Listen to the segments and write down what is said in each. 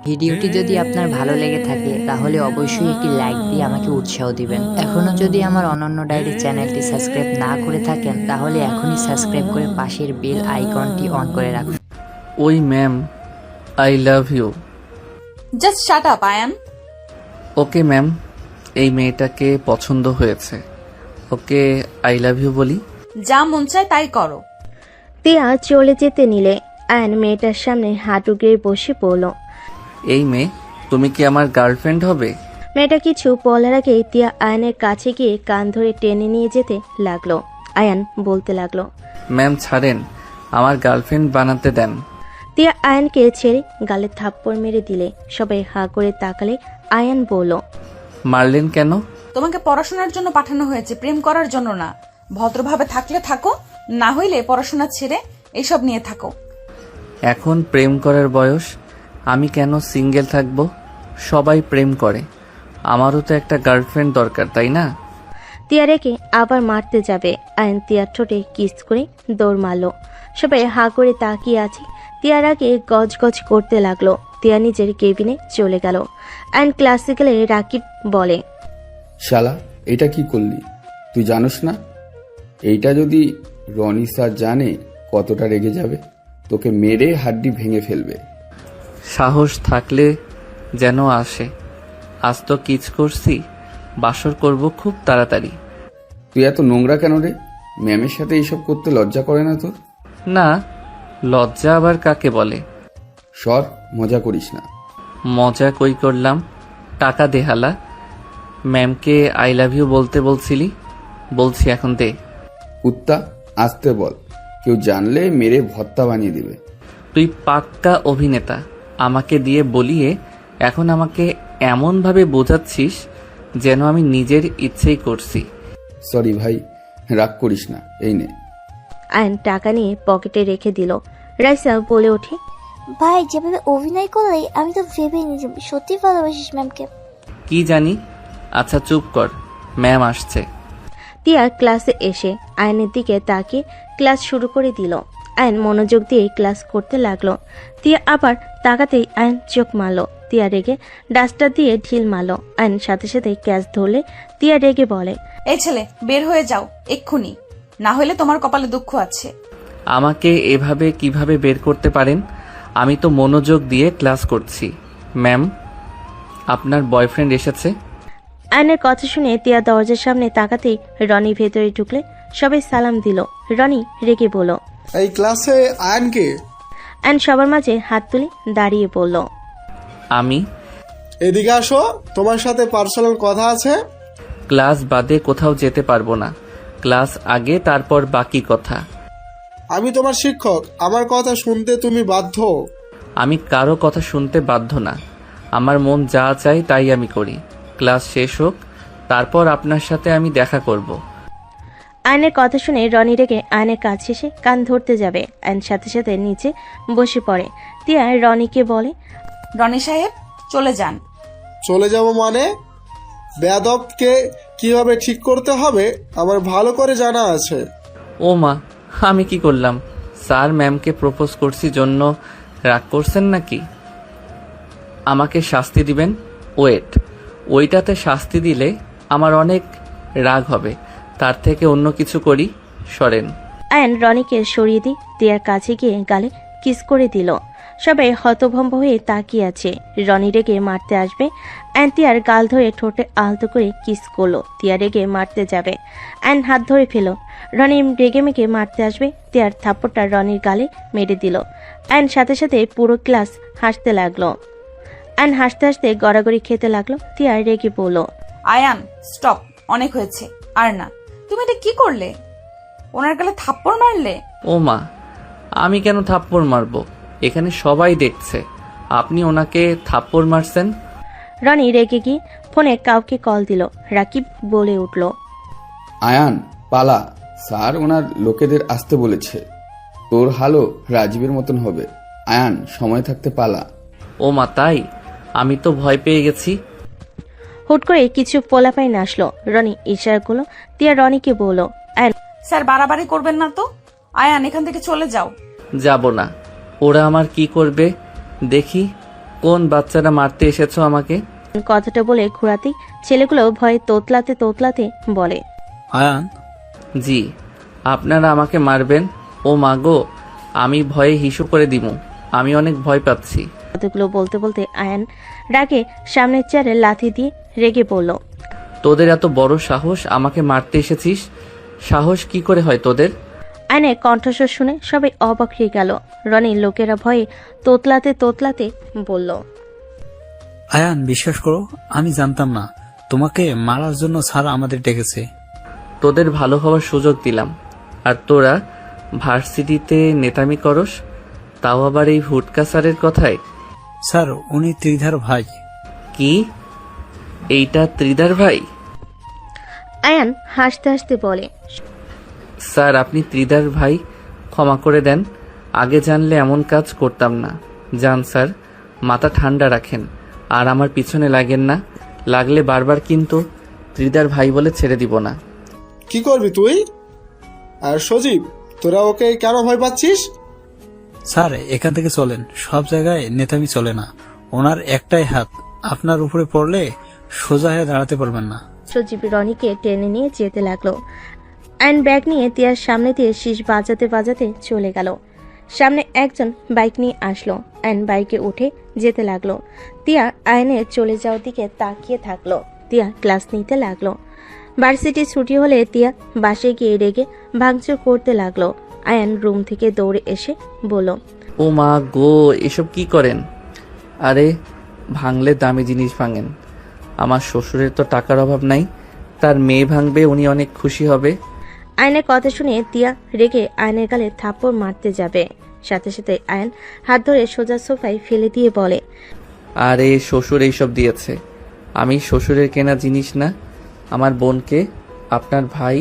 ভিডিওটি যদি আপনার ভালো লেগে থাকে তাহলে অবশ্যই একটি লাইক দিয়ে আমাকে উৎসাহ দিবেন। এখনও যদি আমার অনন্য ডায়েরি চ্যানেলটি সাবস্ক্রাইব না করে থাকেন তাহলে এখনই সাবস্ক্রাইব করে পাশের বেল আইকনটি অন করে রাখুন। ওই ma'am, I love you. Just shut up Ayaan. Okay ma'am, এই মেয়েটাকে পছন্দ হয়েছে, ওকে আই লাভ ইউ বলি। যা মন চায় তাই করো। তিয়া চলে যেতে নিলে আয়ান মেয়েটার সামনে হাঁটু গেড়ে বসে পড়ল। এই মেয়ে, তুমি কি আমার গার্লফ্রেন্ড হবে? মেয়েটা কিছু বলার আগেই তিয়া আয়ানের কাছে গিয়ে কান ধরে টেনে নিয়ে যেতে লাগলো। আয়ান বলতে লাগলো, ম্যাম ছাড়েন, আমার গার্লফ্রেন্ড বানাতে দেন। তিয়া আয়ানকে ছেড়ে গালে থাপ্পড় মেরে দিলে সবাই হাঁ করে তাকালে আয়ান বলল, মারলেন কেন? তোমাকে পড়াশোনার জন্য পাঠানো হয়েছে, প্রেম করার জন্য না। ভদ্রভাবে থাকলে থাকো, না হইলে পড়াশোনা ছেড়ে এসব নিয়ে থাকো। এখন প্রেম করার বয়স, আমি কেন সিঙ্গেল থাকবো? সবাই প্রেম করে, আমারও তো একটা গার্লফ্রেন্ড দরকার, তাই না? তিয়া রেখে আবার মারতে যাবে। আয়ান তিয়ার ঠোঁটে কিস করে দৌড় মারল। সবাই হাঁ করে তাকিয়ে আছে। তিয়ার আগে গজ গজ করতে লাগলো। তিয়া নিজের কেবিনে চলে গেল। আয়ান ক্লাসে গেলে রাকিব বলে, শালা, এটা কি করলি? তুই জানোস না এইটা যদি রনি স্যার জানে কতটা রেগে যাবে? তোকে মেরে হাড্ডি ভেঙে ফেলবে। সাহস থাকলে যেন আসে। আজ তো কিচ করছি, বাসর করব খুব তাড়াতাড়ি। তুই এত নোংরা কেন রে? ম্যামের সাথে এইসব করতে লজ্জা করে না তোর? না, লজ্জা আবার কাকে বলে? সর, মজা করিস না। মজা কই করলাম? টাকা দেহালা, ম্যামকে আই লাভ ইউ বলতে বলছিলি, বলছি এখন দে। কুত্তা, আসতে বল, কেউ জানলে মেরে ভর্তা বানিয়ে দিবে। তুই পাক্কা অভিনেতা, আমাকে দিয়ে বলিয়ে এখন আমাকে এমনভাবে বোঝাচ্ছিস যেন আমি নিজের ইচ্ছেই করছি। সরি ভাই, রাগ করিস না, এই নে। আয়ান টাকা নিয়ে পকেটে রেখে দিল। রাইসা বলে ওঠে, ভাই যেভাবে অভিনয় করলে আমি তো ভেবেই নি সত্যি ভালোবাসিস ম্যামকে। কি জানি। আচ্ছা চুপ কর, ম্যাম আসছে। তিয়া ক্লাসে এসে আয়নের দিকে তাকিয়ে ক্লাস শুরু করে দিল। আয়ন মনোযোগ দিয়ে ক্লাস করতে লাগলো। তিয়া আবার তাকাতেই আয়ন চোখ মারল। তিয়া রেগে ডাস্টার দিয়ে ঢিল মারল। আয়ন সাথে সাথে ক্যাচ ধরলে তিয়া রেগে বলে, এই ছেলে, বের হয়ে যাও এক্ষুনি, না হইলে তোমার কপালে দুঃখ আছে। আমাকে এভাবে কিভাবে বের করতে পারেন? আমি তো মনোযোগ দিয়ে ক্লাস করছি। ম্যাম, আপনার বয়ফ্রেন্ড এসেছে। আয়নের কথা শুনে তিয়া দরজার সামনে তাকাতেই রনি ভেতরে ঢুকলে সবাই সালাম দিল। রনি রেগে বলল, এই ক্লাসে আয়নকে? আয়ন সবার মাঝে হাত তুলে দাঁড়িয়ে বলল, আমি। এদিকে আসো, তোমার সাথে পার্সোনাল কথা আছে। ক্লাস বাদে কোথাও যেতে পারবো না, ক্লাস আগে, তারপর বাকি কথা। আমি তোমার শিক্ষক, আমার কথা শুনতে তুমি বাধ্য। আমি কারো কথা শুনতে বাধ্য না, আমার মন যা চাই তাই আমি করি। ক্লাস শেষ হোক, তারপর আপনার সাথে আমি দেখা করব। আয়নের কথা শুনে রনি রেগে আয়নের কাজ শেষে কান ধরতে যাবে। আয়ন সাথে সাথে নিচে বসে পড়ে। তিয়া রনিকে বলে, রনি সাহেব চলে যান। চলে যাব মানে? বেয়াদবকে কিভাবে ঠিক করতে হবে আমার ভালো করে জানা আছে। ও মা, আমি কি করলাম? স্যার ম্যামকে প্রপোজ করছি জন্য রাগ করছেন নাকি? আমাকে শাস্তি দিবেন? ওয়েট, ওইটাতে শাস্তি দিলে আমার অনেক রাগ হবে, তার থেকে অন্য কিছু করি। সরেন। আয়ন রনিকে সরিয়ে দিয়ে তিয়ার কাছে গিয়ে গালে কিস করে দিল। সবাই হতভম্ব হয়ে তাকিয়ে আছে। রনি রেগে মারতে আসবে। আয়ন তিয়ার গাল ধরে ঠোঁটে আলতো করে কিস করলো। তিয়া রেগে মারতে যাবে, আয়ন হাত ধরে ফেলো। রনি রেগে মেগে মারতে আসবে, তিয়ার থাপ্পড়টা রনির গালে মেরে দিল। আয়ন সাথে সাথে পুরো ক্লাস হাসতে লাগলো। আয়ন হাসতে হাসতে গড়াগড়ি খেতে লাগলো। তিয়া রেগে বলল, আয়ান স্টপ, অনেক হয়েছে, আর না। তুমি এটা কি করলে? ওনার গালে থাপ্পড় মারলে? ও মা, আমি কেন থাপ্পড় মারবো? এখানে সবাই দেখছে আপনি ওনাকে থাপ্পড় মারছেন। রনি রেগে গিয়ে ফোনে কাউকে কল দিল। রাকিব বলে উঠল, আয়ান পালা, স্যার ওনার লোকেদের আসতে বলেছে। তোর হালও রাজীবের মতন হবে। আয়ান, সময় থাকতে পালা। ও মা, তাই? আমি তো ভয় পেয়ে গেছি। হুট করে কিছু পোলাপাইন আসলো। রনি ইশারা করলো। তিয়া রনিকে বলল, স্যার বাড়াবাড়ি করবেন না তো। আয়ান এখান থেকে চলে যাও। যাব না। ওরা আমার কি করবে দেখি। কোন বাচ্চারা মারতে এসেছো আমাকে? কথাটা বলে ঘোরাতেই ছেলেগুলো ভয়ে তোতলাতে তোতলাতে বলে, আয়ান, জি, আপনারা আমাকে মারবেন? ও মাগো, আমি ভয়ে হিসু করে দিমু। আমি অনেক ভয় পাচ্ছি। কথাগুলো বলতে বলতে আয়ান রাগে সামনের চেয়ারে লাথি দিয়ে রেগে পড়ল। তোদের এত বড় সাহস, আমাকে মারতে এসেছিস? সাহস কি করে হয় তোদের? আয়নের কণ্ঠস্বর শুনে সবাই অবাক হয়ে গেল। রনির লোকেরা ভয়ে তোতলাতে তোতলাতে বলল, আয়ান, বিশ্বাস করো, আমি জানতাম না তোমাকে মারার জন্য স্যার আমাদের ডেকেছে। তোদের ভালো হওয়ার সুযোগ দিলাম, আর তোরা ভার্সিটিতে নেতামি করস, তাও আবার এই হুটকা স্যারের কথায়। স্যার, উনি ত্রিধার ভাই। কি? এইটা ত্রিদার ভাই? আয়ান হাসতে হাসতে বলে, স্যার, আপনি ত্রিদার ভাই, ক্ষমা করে দেন। আগে জানলে এমন কাজ করতাম না। যান স্যার, মাথা ঠান্ডা রাখেন, আর আমার পিছনে লাগেন না। লাগলে বারবার কিন্তু ত্রিদার ভাই বলে ছেড়ে দিব না। কি করবি তুই? আর সজীব, তোরা ওকে কেন ভয় পাচ্ছিস? স্যার, এখান থেকে চলেন, সব জায়গায় নেতামি চলে না। ওনার একটাই হাত, আপনার উপরে পড়লে সোজা হয়ে দাঁড়াতে পারবেন না। সজীব রনিকে টেনে নিয়ে যেতে লাগলো। আয়ন ব্যাগ নিয়ে তিয়ার সামনে দিয়ে শীষ বাজাতে বাজাতে চলে গেল। সামনে একজন বাইক নিয়ে আসলো। আয়ন বাইকে উঠে যেতে লাগলো। তিয়া আয়নের চলে যাওয়ার দিকে তাকিয়ে থাকলো। তিয়া ক্লাস নিতে লাগলো। ভার্সিটি ছুটি হলে তিয়া বাসে গিয়ে রেগে ভাঙচুর করতে লাগলো। আয়ন রুম থেকে দৌড়ে এসে বলল, ও মা গো, এসব কি করেন? আরে, ভাঙলে দামি জিনিস ভাঙেন। আমার শ্বশুরের তো টাকার অভাব নাই, তার মেয়ে ভাঙবে, উনি অনেক খুশি হবে। আয়নের কথা শুনে তিয়া রেগে আয়নের গালে থাপ্পড় মারতে যাবে। সাথে সাথে আয়ন হাত ধরে সোজা সোফায় ফেলে দিয়ে বলে, আরে, শ্বশুর এইসব দিয়েছে। আমি শ্বশুরের কেনা জিনিস না। আমার বোনকে আপনার ভাই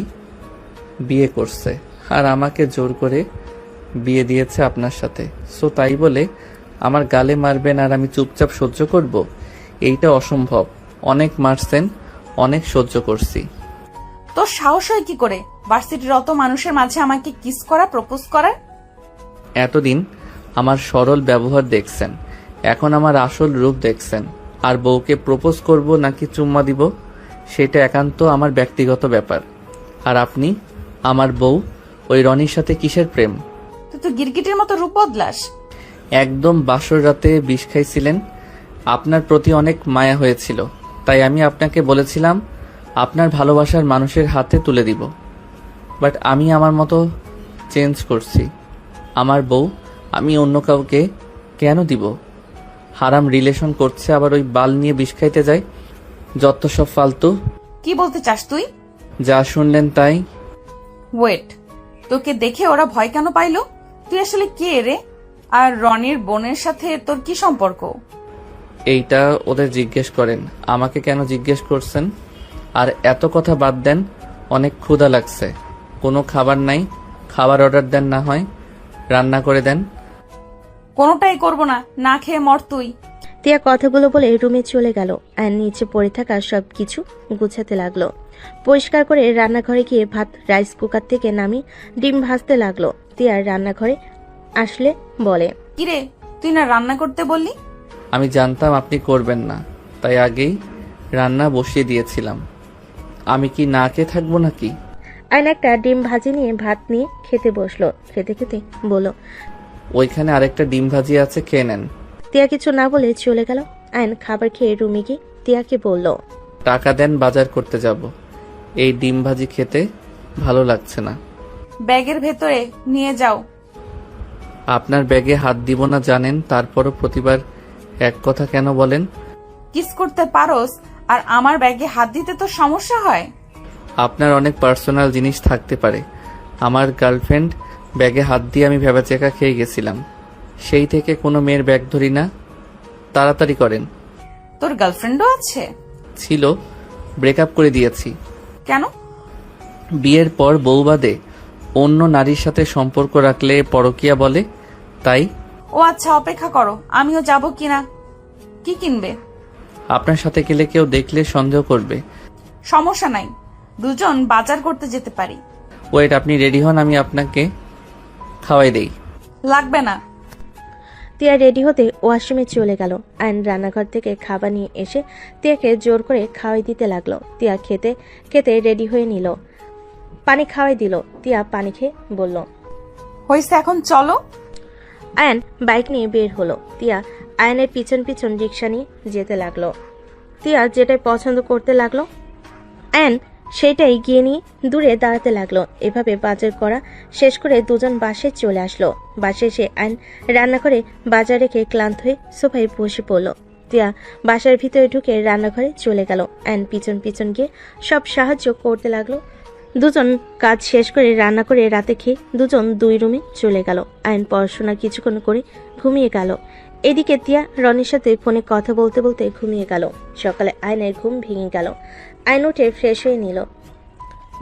বিয়ে করছে, আর আমাকে জোর করে বিয়ে দিয়েছে আপনার সাথে। সো তাই বলে আমার গালে মারবেন আর আমি চুপচাপ সহ্য করব? এইটা অসম্ভব। অনেক মারছেন, অনেক সহ্য করছি। তোর সাহস হয় কি করে ভার্সিটির অত মানুষের মাঝে আমাকে কিস করা, প্রপোজ করার? এতদিন আমার সরল ব্যবহার দেখছেন, এখন আমার আসল রূপ দেখছেন। আর বউকে প্রপোজ করব নাকি চুম্মা দিব, সেটা একান্ত আমার ব্যক্তিগত ব্যাপার। আর আপনি, আমার বউ, ওই রনির সাথে কিসের প্রেম? তুই তো গিরগিটির মতো রূপ বদলাস। একদম বাসর রাতে বিষ খাইছিলেন। আপনার প্রতি অনেক মায়া হয়েছিল, তাই আমি আপনাকে বলেছিলাম আপনার ভালোবাসার মানুষের হাতে তুলে দিব। বাট আমি আমার মতো চেঞ্জ করছি। আমার বউ আমি অন্য কাউকে কেন দিব? হারাম রিলেশন করছে, আবার ওই বাল নিয়ে বিষ খাইতে যায়। যত সব ফালতু। কি বলতে চাস তুই? যা শুনলেন তাই। ওয়েট, তোকে দেখে ওরা ভয় কেন পাইলো? তুই আসলে কে রে? আর রনির বোনের সাথে তোর কি সম্পর্ক? এইটা ওদের জিজ্ঞেস করেন, আমাকে কেন জিজ্ঞেস করছেন? আর এত কথা বাদ দেন, অনেক ক্ষুধা লাগছে। কোনো খাবার নাই, খাবার অর্ডার দেন, না হয় রান্না করে দেন। কোনোটাই করব না, না খেয়ে মর তুই। তিয়া কথাগুলো বলে রুমে চলে গেল। আর নিচে পড়ে থাকা সবকিছু গুছাতে লাগলো। পরিষ্কার করে রান্নাঘরে গিয়ে ভাত রাইস কুকার থেকে নামিয়ে ডিম ভাজতে লাগলো। তিয়া রান্নাঘরে আসলে বলে, কিরে, তুই না রান্না করতে বললি? আমি জানতাম আপনি করবেন না, তাই আগেই রান্না বসিয়ে দিয়েছিলাম। আমি কি না খেয়ে থাকবো নাকি? আয়ন একটা ডিম ভাজি নিয়ে ভাত নিয়ে খেতে বসলো। খেতে খেতে বলল, ওইখানে আরেকটা ডিম ভাজি আছে, খেয়ে নেন। তিয়া কিছু না বলে চলে গেল। আয়ন খাবার খেয়ে রুমে গিয়ে তিয়াকে বলল, টাকা দেন, বাজার করতে যাব। এই ডিম ভাজি খেতে ভালো লাগছে না। ব্যাগের ভেতরে নিয়ে যাও। আপনার ব্যাগে হাত দিব না জানেন, তারপরও প্রতিবার এক কথা কেন বলেন? কিস করতে পারোস আর আমার ব্যাগে হাত দিতে তো সমস্যা হয়? আপনার অনেক পার্সোনাল জিনিস থাকতে পারে। আমার গার্লফ্রেন্ড ব্যাগে হাত দিয়ে আমি ভেবাচেকা খেয়ে গেছিলাম। সেই থেকে কোনো মেয়ের ব্যাগ ধরি না। তাড়াতাড়ি করেন। তোর গার্লফ্রেন্ডও আছে? ছিল, ব্রেকআপ করে দিয়েছি। কেন? বিয়ের পর বউ বাদে অন্য নারীর সাথে সম্পর্ক রাখলে পরকীয়া বলে, তাই। ও আচ্ছা, অপেক্ষা করো, আমিও যাব কিনা। কি কিনবে? আপনার সাথে গেলে কেউ দেখলে সন্দেহ করবে। সমস্যা নাই, দুজন বাজার করতে যেতে পারি। ওয়েট, আপনি রেডি হন, আমি আপনাকে খাওয়াই দেই। লাগবে না। তিয়া রেডি হতে ওয়াশরুমে চলে গেল। আয়ন রান্নাঘর থেকে খাবার নিয়ে এসে তিয়াকে জোর করে খাওয়াই দিতে লাগলো। তিয়া খেতে খেতে রেডি হয়ে নিল, পানি খাওয়াই দিল। তিয়া পানি খেয়ে বলল, হয়েছে, এখন চলো। আয়ন বাইক নিয়ে বের হলো। তিয়া আয়নের পিছন পিছন রিক্সা নিয়ে যেতে লাগলো। তিয়া যেটাই পছন্দ করতে লাগলো, আয়ন সেটাই গিয়ে নিয়ে দূরে দাঁড়াতে লাগলো। এভাবে বাজার করা শেষ করে দুজন বাসে চলে আসলো। বাসে এসে আয়ন রান্নাঘরে বাজার রেখে ক্লান্ত হয়ে সোফায় বসে পড়লো। তিয়া বাসার ভিতরে ঢুকে রান্নাঘরে চলে গেল। আয়ন পিছন পিছন গিয়ে সব সাহায্য করতে লাগলো। দুজন কাজ শেষ করে রান্না করে রাতে খেয়ে দুজন দুই রুমে চলে গেল। আয়ন পড়াশোনা কিছুক্ষণ করে ঘুমিয়ে গেল। এদিকে তিয়া রনির সাথে ফোনে কথা বলতে বলতে ঘুমিয়ে গেল। সকালে আয়নের ঘুম ভেঙে গেল। আয়ন উঠে ফ্রেশ হয়ে নিল।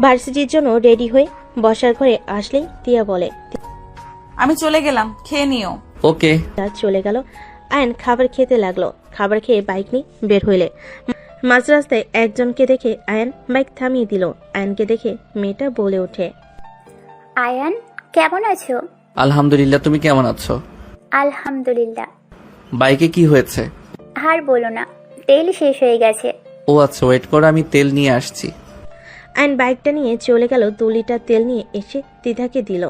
ভার্সিটির জন্য রেডি হয়ে বসার ঘরে আসলেই তিয়া বলে, আমি চলে গেলাম, খেয়ে নিও। ওকে। তিয়া চলে গেল। আয়ন খাবার খেতে লাগলো। খাবার খেয়ে বাইক নিয়ে বের হইলে মাঝ রাস্তায় একজনকে দেখে আয়ন বাইক থামিয়ে দিল। আয়নকে দেখে মেয়েটা বলে ওঠে, আয়ান কেমন আছো? আলহামদুলিল্লাহ, তুমি কেমন আছো? আলহামদুলিল্লাহ। বাইকে কি হয়েছে? আর বলো না, তেল শেষ হয়ে গেছে। ও আচ্ছা, ওয়েট করো, আমি তেল নিয়ে আসছি। আয়ন বাইকটা নিয়ে চলে গেল। 2 লিটার তেল নিয়ে এসে তিধাকে দিল।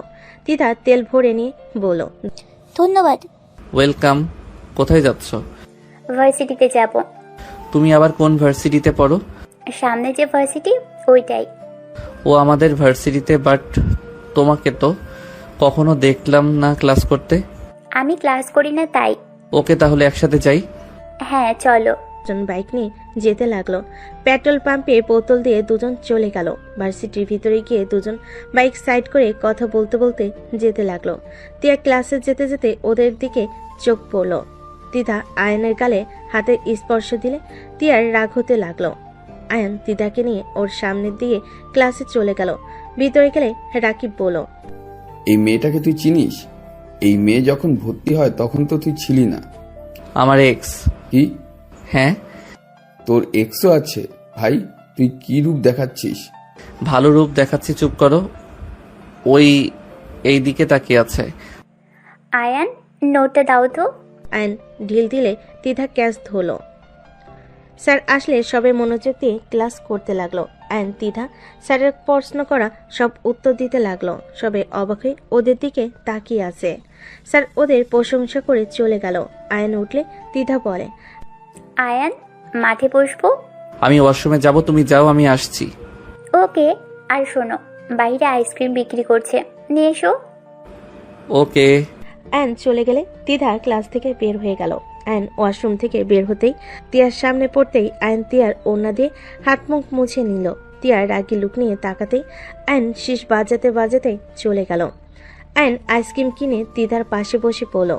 তিধা তেল ভরে নিয়ে বলল, ধন্যবাদ। ওয়েলকাম। কোথায় যাচ্ছ? ভার্সিটিতে যাব। তুমি আবার কোন ভার্সিটিতে পড়ো? সামনে যে ভার্সিটি ওইটাই। ও আমাদের ভার্সিটিতে, বাট তোমাকে তো কখনো দেখলাম না ক্লাস করতে। আমি ক্লাস করি না তাই। ওকে, তাহলে একসাথে যাই। হ্যাঁ চলো। দুজন বাইক নিয়ে যেতে লাগলো। পেট্রোল পাম্পে বোতল দিয়ে দুজন চলে গেল। ভার্সিটির ভিতরে গিয়ে দুজন বাইক সাইড করে কথা বলতে বলতে যেতে লাগলো। তিয়া ক্লাসে যেতে যেতে ওদের দিকে চোখ পড়লো। তিধা আয়নের গালে হাতের স্পর্শ দিলে তিয়ার রাগ হতে লাগলো। আয়ন তিধাকে নিয়ে ওর সামনের দিকে ক্লাসে চলে গেল। ভিতরে গেলে রাকিব বলল, এই মেয়েটাকে তুই চিনিস? এই মেয়ে যখন ভর্তি হয় তখন তো তুই ছিলি না। আমার এক্স। কি? হ্যাঁ। তোর এক্সও আছে? ভাই, তুই কি রূপ দেখাচ্ছিস? ভালো রূপ দেখাচ্ছি, চুপ করো। ওই এই দিকে তাকিয়ে আছে। আয়ান নোটটা দাও তো। আয়ন ঢিল দিলে তিধা ক্যাচ ধরলো। স্যার আসলে সবে মনোযোগ দিয়ে ক্লাস করতে লাগলো। আয়ন তিধা স্যারের প্রশ্ন করা সব উত্তর দিতে লাগলো। সবে অবাক হয়ে ওদের দিকে তাকিয়ে আছে। স্যার ওদের প্রশংসা করে চলে গেল। আয়ন উঠলে তিধা বলে, আয়ান মাঠে বসবো। আমি ওয়াশরুমে যাব, তুমি যাও, আমি আসছি। ওকে। আর শোনো, বাইরে আইসক্রিম বিক্রি করছে, নিয়ে এসো। ওকে। আয়ন চলে গেলে তিধা ক্লাস থেকে বের হয়ে গেল। আয়ন ওয়াশরুম থেকে বের হতেই তিয়ার সামনে পড়তেই আয়ন তিয়ার ওড়না দিয়ে হাত মুখ মুছে নিল। তিয়ার রাগি লুক নিয়ে তাকাতেই আয়ন শীষ বাজাতে বাজাতে চলে গেল। আয়ন আইসক্রিম কিনে তিধার পাশে বসে পড়ল।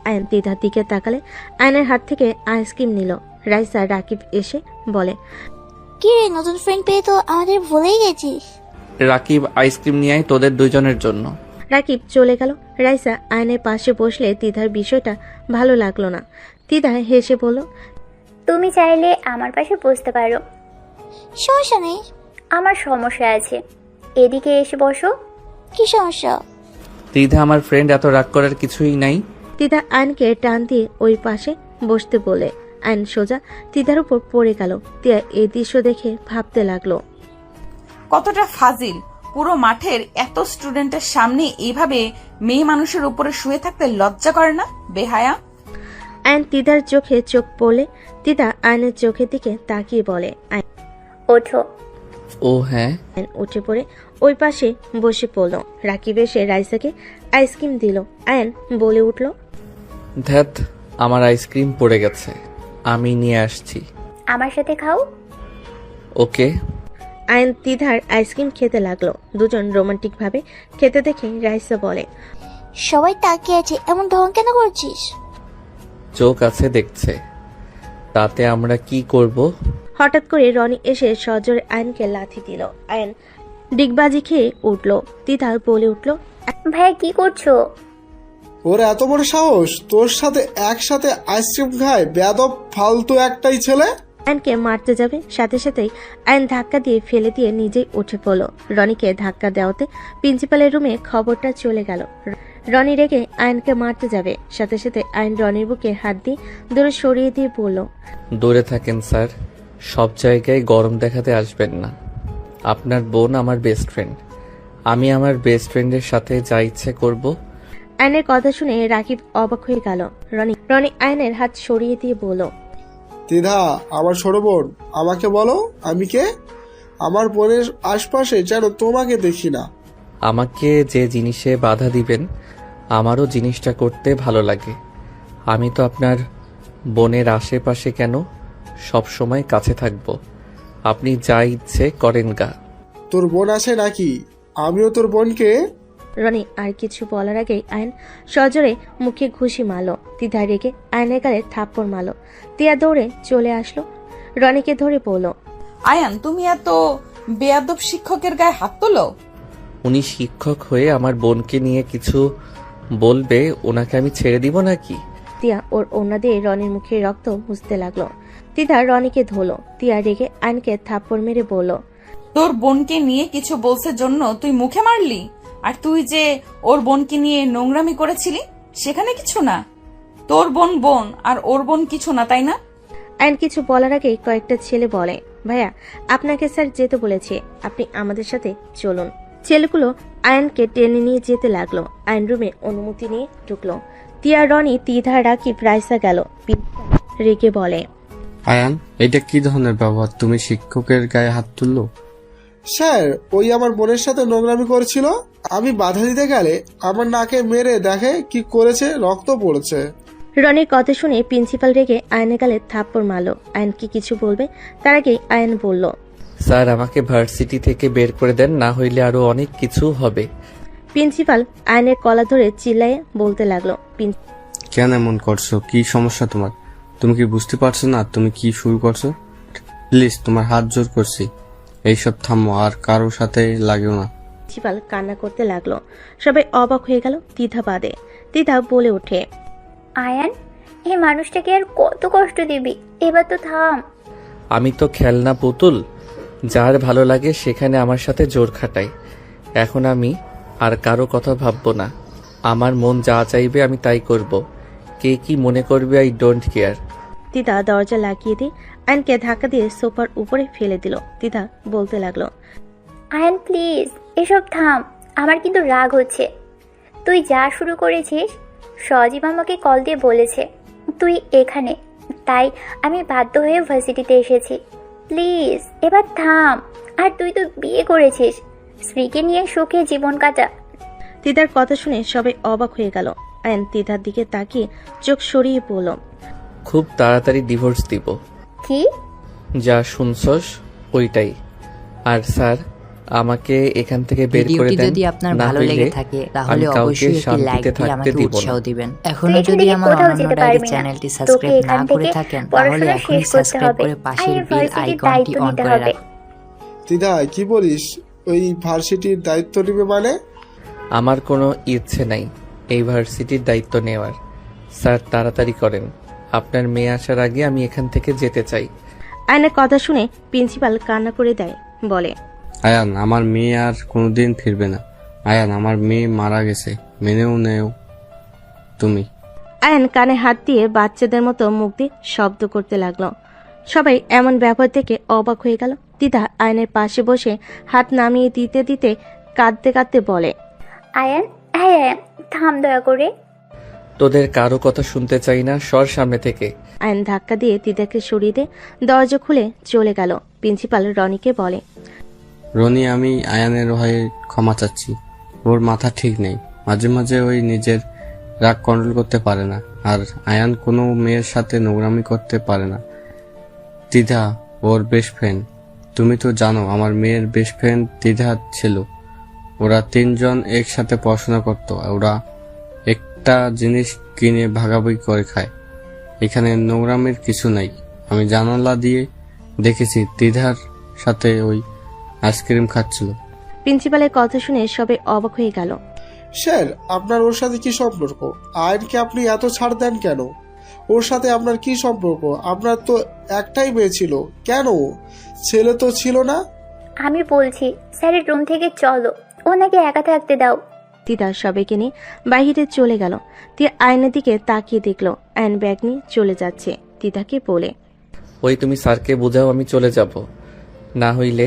আয়ন তিধার দিকে তাকালে আয়নের হাত থেকে আইসক্রিম নিল। রাইসা রাকিব এসে বলে, কি রে, নতুন ফ্রেন্ড পেয়ে তো আমাদের ভুলেই গেছিস। রাকিব, আইসক্রিম নিয়ে আয় তোদের দুইজনের জন্য। রাকিব চলে গেল। রাইসা আয়নের পাশে বসলে তিধার বিষয়টা ভালো লাগলো না। তিধা হেসে বলল, তুমি চাইলে আমার পাশে বসতে পারো। সমস্যা নেই। আমার সমস্যা আছে, এদিকে এসে বসো। কি সমস্যা? তিধা আমার ফ্রেন্ড, এত রাগ করার কিছুই নাই। তিধা আয়নকে টান দিয়ে ওই পাশে বসতে বলে আয়ন সোজা তিধার উপর পড়ে গেল। তিয়া এই দৃশ্য দেখে ভাবতে লাগলো, কতটা ফাজিল! পুরো মাঠের এত স্টুডেন্টের সামনে এইভাবে মেয়ে মানুষের উপরে শুয়ে থাকতে লজ্জা করে না? বেহায়া! আয়ন তিধার চোখে চোখ পড়লে তিধা আয়নের চোখের দিকে তাকিয়ে বলে, ওঠো। ও হ্যাঁ। আয়ন উঠে পড়ে ওই পাশে বসে পড়ল। রাকিব এসে রাইসাকে আইসক্রিম দিল। আয়ন বলে উঠল, ধ্যাত, আমার আইসক্রিম পড়ে গেছে, আমি নিয়ে আসছি। আমার সাথে খাও। ওকে। আয়ন তিধার আইসক্রিম খেতে লাগলো। দুজন রোমান্টিক ভাবে খেতে দেখে রাইসা বলে, সবাই তাকিয়ে আছে, এমন ঢং কেন করছিস? চোখ আছে, দেখছে, তাতে আমরা কি করব? হঠাৎ করে রনি এসে সজোরে আয়নকে লাথি দিল। আয়ন ডিগবাজি খেয়ে উঠল। তিধা বলে উঠল, ভাইয়া কি করছো? ওর এত বড় সাহস, তোর সাথে একসাথে আইসক্রিম খায়? বেয়াদব ফালতু একটাই ছেলে। আয়নকে মারতে যাবে, সাথে সাথেই আয়ন ধাক্কা দিয়ে ফেলে দিয়ে নিজেই উঠে পড়ল। রনিকে ধাক্কা দেওয়াতে প্রিন্সিপালের রুমে খবরটা চলে গেল। রনি রেগে আয়নকে মারতে যাবে, সাথে সাথে আয়ন রনির বুকে হাত দিয়ে দূরে সরিয়ে দিয়ে বলল, দূরে থাকেন স্যার, সব জায়গায় গরম দেখাতে আসবেন না। আপনার বোন আমার বেস্ট ফ্রেন্ড, আমি আমার বেস্ট ফ্রেন্ডের সাথে যা ইচ্ছে করব। আয়নের কথা শুনে রাকিব অবাক হয়ে গেল। রনি আয়নের হাত সরিয়ে দিয়ে বলল, দ্বিধা, আমার ছোট বোন, আমাকে বলো আমি কে? আমার বোনের আশপাশে যেন তোমাকে দেখি না। আমাকে যে জিনিসে বাধা দিবেন আমারও জিনিসটা করতে ভালো লাগে। আমি তো আপনার বোনের আশেপাশে কেন, সব সময় কাছে থাকব। আপনি যা ইচ্ছে করেন গা। তোর বোন আছে নাকি? আমিও তোর বোনকে। রনি আর কিছু বলার আগেই আয়ন সজোরে মুখে ঘুষি মারল। তিধা রেগে আয়নের গালে থাপ্পড় মারল। তিয়া দৌড়ে চলে আসলো, রনিকে ধরে বলল, আয়ান, তুমি এত বেয়াদব শিক্ষকের গায়ে হাত তোলো? উনি শিক্ষক হয়ে আমার বোনকে নিয়ে কিছু বলবে, ওনাকে আমি ছেড়ে দিব নাকি? তিয়া ওর ওড়না দিয়ে রনির মুখে রক্ত মুছতে লাগলো। তিধা রনিকে ধরল। তিয়া রেগে আয়নকে থাপ্পড় মেরে বলল, তোর বোনকে নিয়ে কিছু বলছে জন্য তুই মুখে মারলি, আর তুই যে ওর বোনকে নিয়ে নোংরামি করেছিলি সেখানে কিছু না? তোর বোন বোন আর ওর বোন কিছু না, তাই না? আয়ন কিছু বলার আগেই কয়েকটা ছেলে বলে, ভাইয়া আপনাকে স্যার যেতে বলেছে, আপনি আমাদের সাথে চলুন। ছেলেগুলো আয়নকে টেনে নিয়ে যেতে লাগলো। আয়ন রুমে অনুমতি নিয়ে ঢুকলো। তিয়া, রনি, তিধা, রাকিব রাইসা গেল। রেগে বলে, আয়ান, এটা কি ধরনের ব্যবহার? তুমি শিক্ষকের গায়ে হাত তুললো? স্যার, ওই আমার বোনের সাথে নোংরামি করেছিল, আমি বাধা দিতে গেলে আমার নাকে মেরে দেখে কি করেছে, রক্ত পড়েছে। রনির কথা শুনে প্রিন্সিপাল রেগে আয়নের গালে থাপ্পড় মারলো। আয়ন কি কিছু বলবে তার আগেই আয়ন বলল, স্যার, আমাকে ভার্সিটি থেকে বের করে দেন, না হইলে আরো অনেক কিছু হবে। প্রিন্সিপাল আয়নের কলা ধরে চিল্লায়ে বলতে লাগলো, কেন এমন করছো? কি সমস্যা তোমার? তুমি কি বুঝতে পারছো না তুমি কি শুরু করছো? প্লিজ, তোমার হাত জোর করছি, এইসব থামো, আর কারোর সাথে লাগেও না। প্রিন্সিপাল কান্না করতে লাগলো। সবাই অবাক হয়ে গেল তিধা বাদে। তিধা বলে ওঠে, আয়ান, এই মানুষটাকে আর কত কষ্ট দিবি, এবার তো থাম। আমি তো খেলনা পুতুল, যার ভালো লাগে সেখানে আমার সাথে জোর খাটাই। এখন আমি আর কারো কথা ভাববো না, আমার মন যা চাইবে আমি তাই করব। কে কি মনে করবে আই ডোন্ট কেয়ার। তিধা দরজা লাগিয়ে দিয়ে আয়নকে ধাক্কা দিয়ে সোফার উপরে ফেলে দিল। তিধা বলতে লাগলো, আয়ান প্লিজ, এসব থাম, আমার কিন্তু রাগ হচ্ছে। তুই যা শুরু করেছিস, সজীব আমাকে কল দিয়ে বলেছে তুই এখানে, তাই আমি বাধ্য হয়ে ভার্সিটিতে এসেছি। প্লিজ এবার থাম। আর তুই তো বিয়ে করেছিস, স্ত্রীকে নিয়ে সুখে জীবন কাটা। তিধার কথা শুনে সবাই অবাক হয়ে গেল। আয়ন তিধার দিকে তাকিয়ে চোখ সরিয়ে বলল, খুব তাড়াতাড়ি ডিভোর্স দিব। কি? যা শুনছস ওইটাই। আর স্যার, আমাকে এখান থেকে বের করে ভিডিওটি দেন, যদি আপনার না ভালো হইলে লেগে থাকে তাহলে আমি কাউকে অবশ্যই একটি লাইক শান্তিতে দিয়ে থাকতে আমাকে দিব উৎসাহ না। দিবেন। তুই এখনো এখান যদি থেকে আমার কোথাও অনন্য যেতে ডায়েরি পারবি না। চ্যানেলটি তোকে সাবস্ক্রাইব না এখান করে থেকে থাকেন তাহলে পড়াশোনা এখনই শেষ করতে সাবস্ক্রাইব হবে। করে পাশের আর বেল ভার্সিটির আইকনটি দায়িত্ব অন নিতে করে হবে। রাখুন। দিদা, কি বলিস? ওই ভার্সিটির দায়িত্ব নিবে মানে? আমার কোনো ইচ্ছে নাই এই ভার্সিটির দায়িত্ব নেওয়ার। স্যার, তাড়াতাড়ি করেন, আপনার মেয়ে আসার আগে আমি এখান থেকে যেতে চাই। আয়নের কথা শুনে প্রিন্সিপাল কান্না করে দেয়, বলে, আয়ান, আমার মেয়ে আর কোনোদিন ফিরবে না। আয়ান, আমার মেয়ে মারা গেছে, মেনেও নেও তুমি। আয়ন কানে হাত দিয়ে বাচ্চাদের মতো মুখ দিয়ে শব্দ করতে লাগলো। সবাই এমন ব্যবহার দেখে অবাক হয়ে গেল। তিধা আয়নের পাশে বসে হাত নামিয়ে দিতে দিতে কাঁদতে কাঁদতে বলে, আয়ান, হ্যাঁ থাম দয়া করে। তোদের কারো কথা শুনতে চাই না, সর সামনে থেকে। আয়ন ধাক্কা দিয়ে তিধাকে সরিয়ে দিয়ে দরজা খুলে চলে গেল। প্রিন্সিপাল রনিকে বলে, রনি, আমি আয়ানের হয়ে ক্ষমা চাচ্ছি। ওর মাথা ঠিক নেই, মাঝে মাঝে ওই নিজের রাগ কন্ট্রোল করতে পারে না। আর আয়ান কোনো মেয়ের সাথে নোংরামি করতে পারে না। তিধা ওর বেস্ট ফ্রেন্ড, তুমি তো জানো আমার মেয়ের বেস্ট ফ্রেন্ড তিধা ছিল। ওরা তিনজন একসাথে পড়াশোনা করতো, ওরা একটা জিনিস কিনে ভাগাভাগি করে খায়। এখানে নোংরামির কিছু নাই। আমি জানালা দিয়ে দেখেছি তিধার সাথে ওই আইসক্রিম খাচ্ছিল। প্রিন্সিপালের কথা শুনে সবাই অবাক হয়ে গেল। স্যার, আপনার ওর সাথে কি সম্পর্ক? আয়নকে আপনি এত ছাড় দেন কেন? ওর সাথে আপনার কি সম্পর্ক? আপনার তো একটাই মেয়ে ছিল, কেন ছেলে তো ছিল না? আমি বলছি স্যারের রুম থেকে চলো, ওনাকে একা থাকতে দাও। তিতা সবাইকে নিয়ে বাহিরে চলে গেল। তিয়া আয়নার দিকে তাকিয়ে দেখলো আয়ন ব্যাগ নিয়ে চলে যাচ্ছে। তিতাকে বলে, ওই তুমি স্যারকে বোঝাও আমি চলে যাব, না হইলে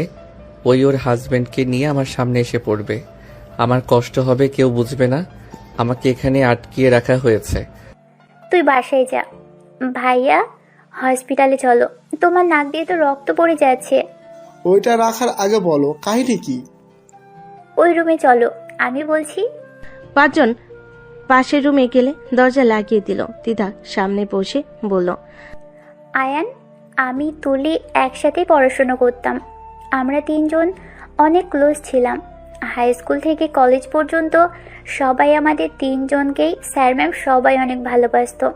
ওই ওর হাজবেন্ডকে নিয়ে আমার সামনে এসে পড়বে। আমার কষ্ট হবে, কেউ বুঝবে না আমাকে এখানে আটকিয়ে রাখা হয়েছে। তুই বাসায় যা। ভাইয়া, হসপিটালে চলো, তোমার নাক দিয়ে তো রক্ত পড়ে যাচ্ছে। ওইটা রাখার আগে বলো কাহিনী কি? ওই রুমে চলো, আমি বলছি। 5 জন পাশের রুমে গেলে দরজা লাগিয়ে দিল। তিতা সামনে বসে বলল, আয়ান, আমি তুলি একসাথে পড়াশোনা করতাম। আমরা 3 জন অনেক ক্লোজ ছিলাম। হাই স্কুল থেকে কলেজ পর্যন্ত সবাই আমাদের 3 জনকেই স্যার ম্যাম সবাই অনেক ভালোবাসতো।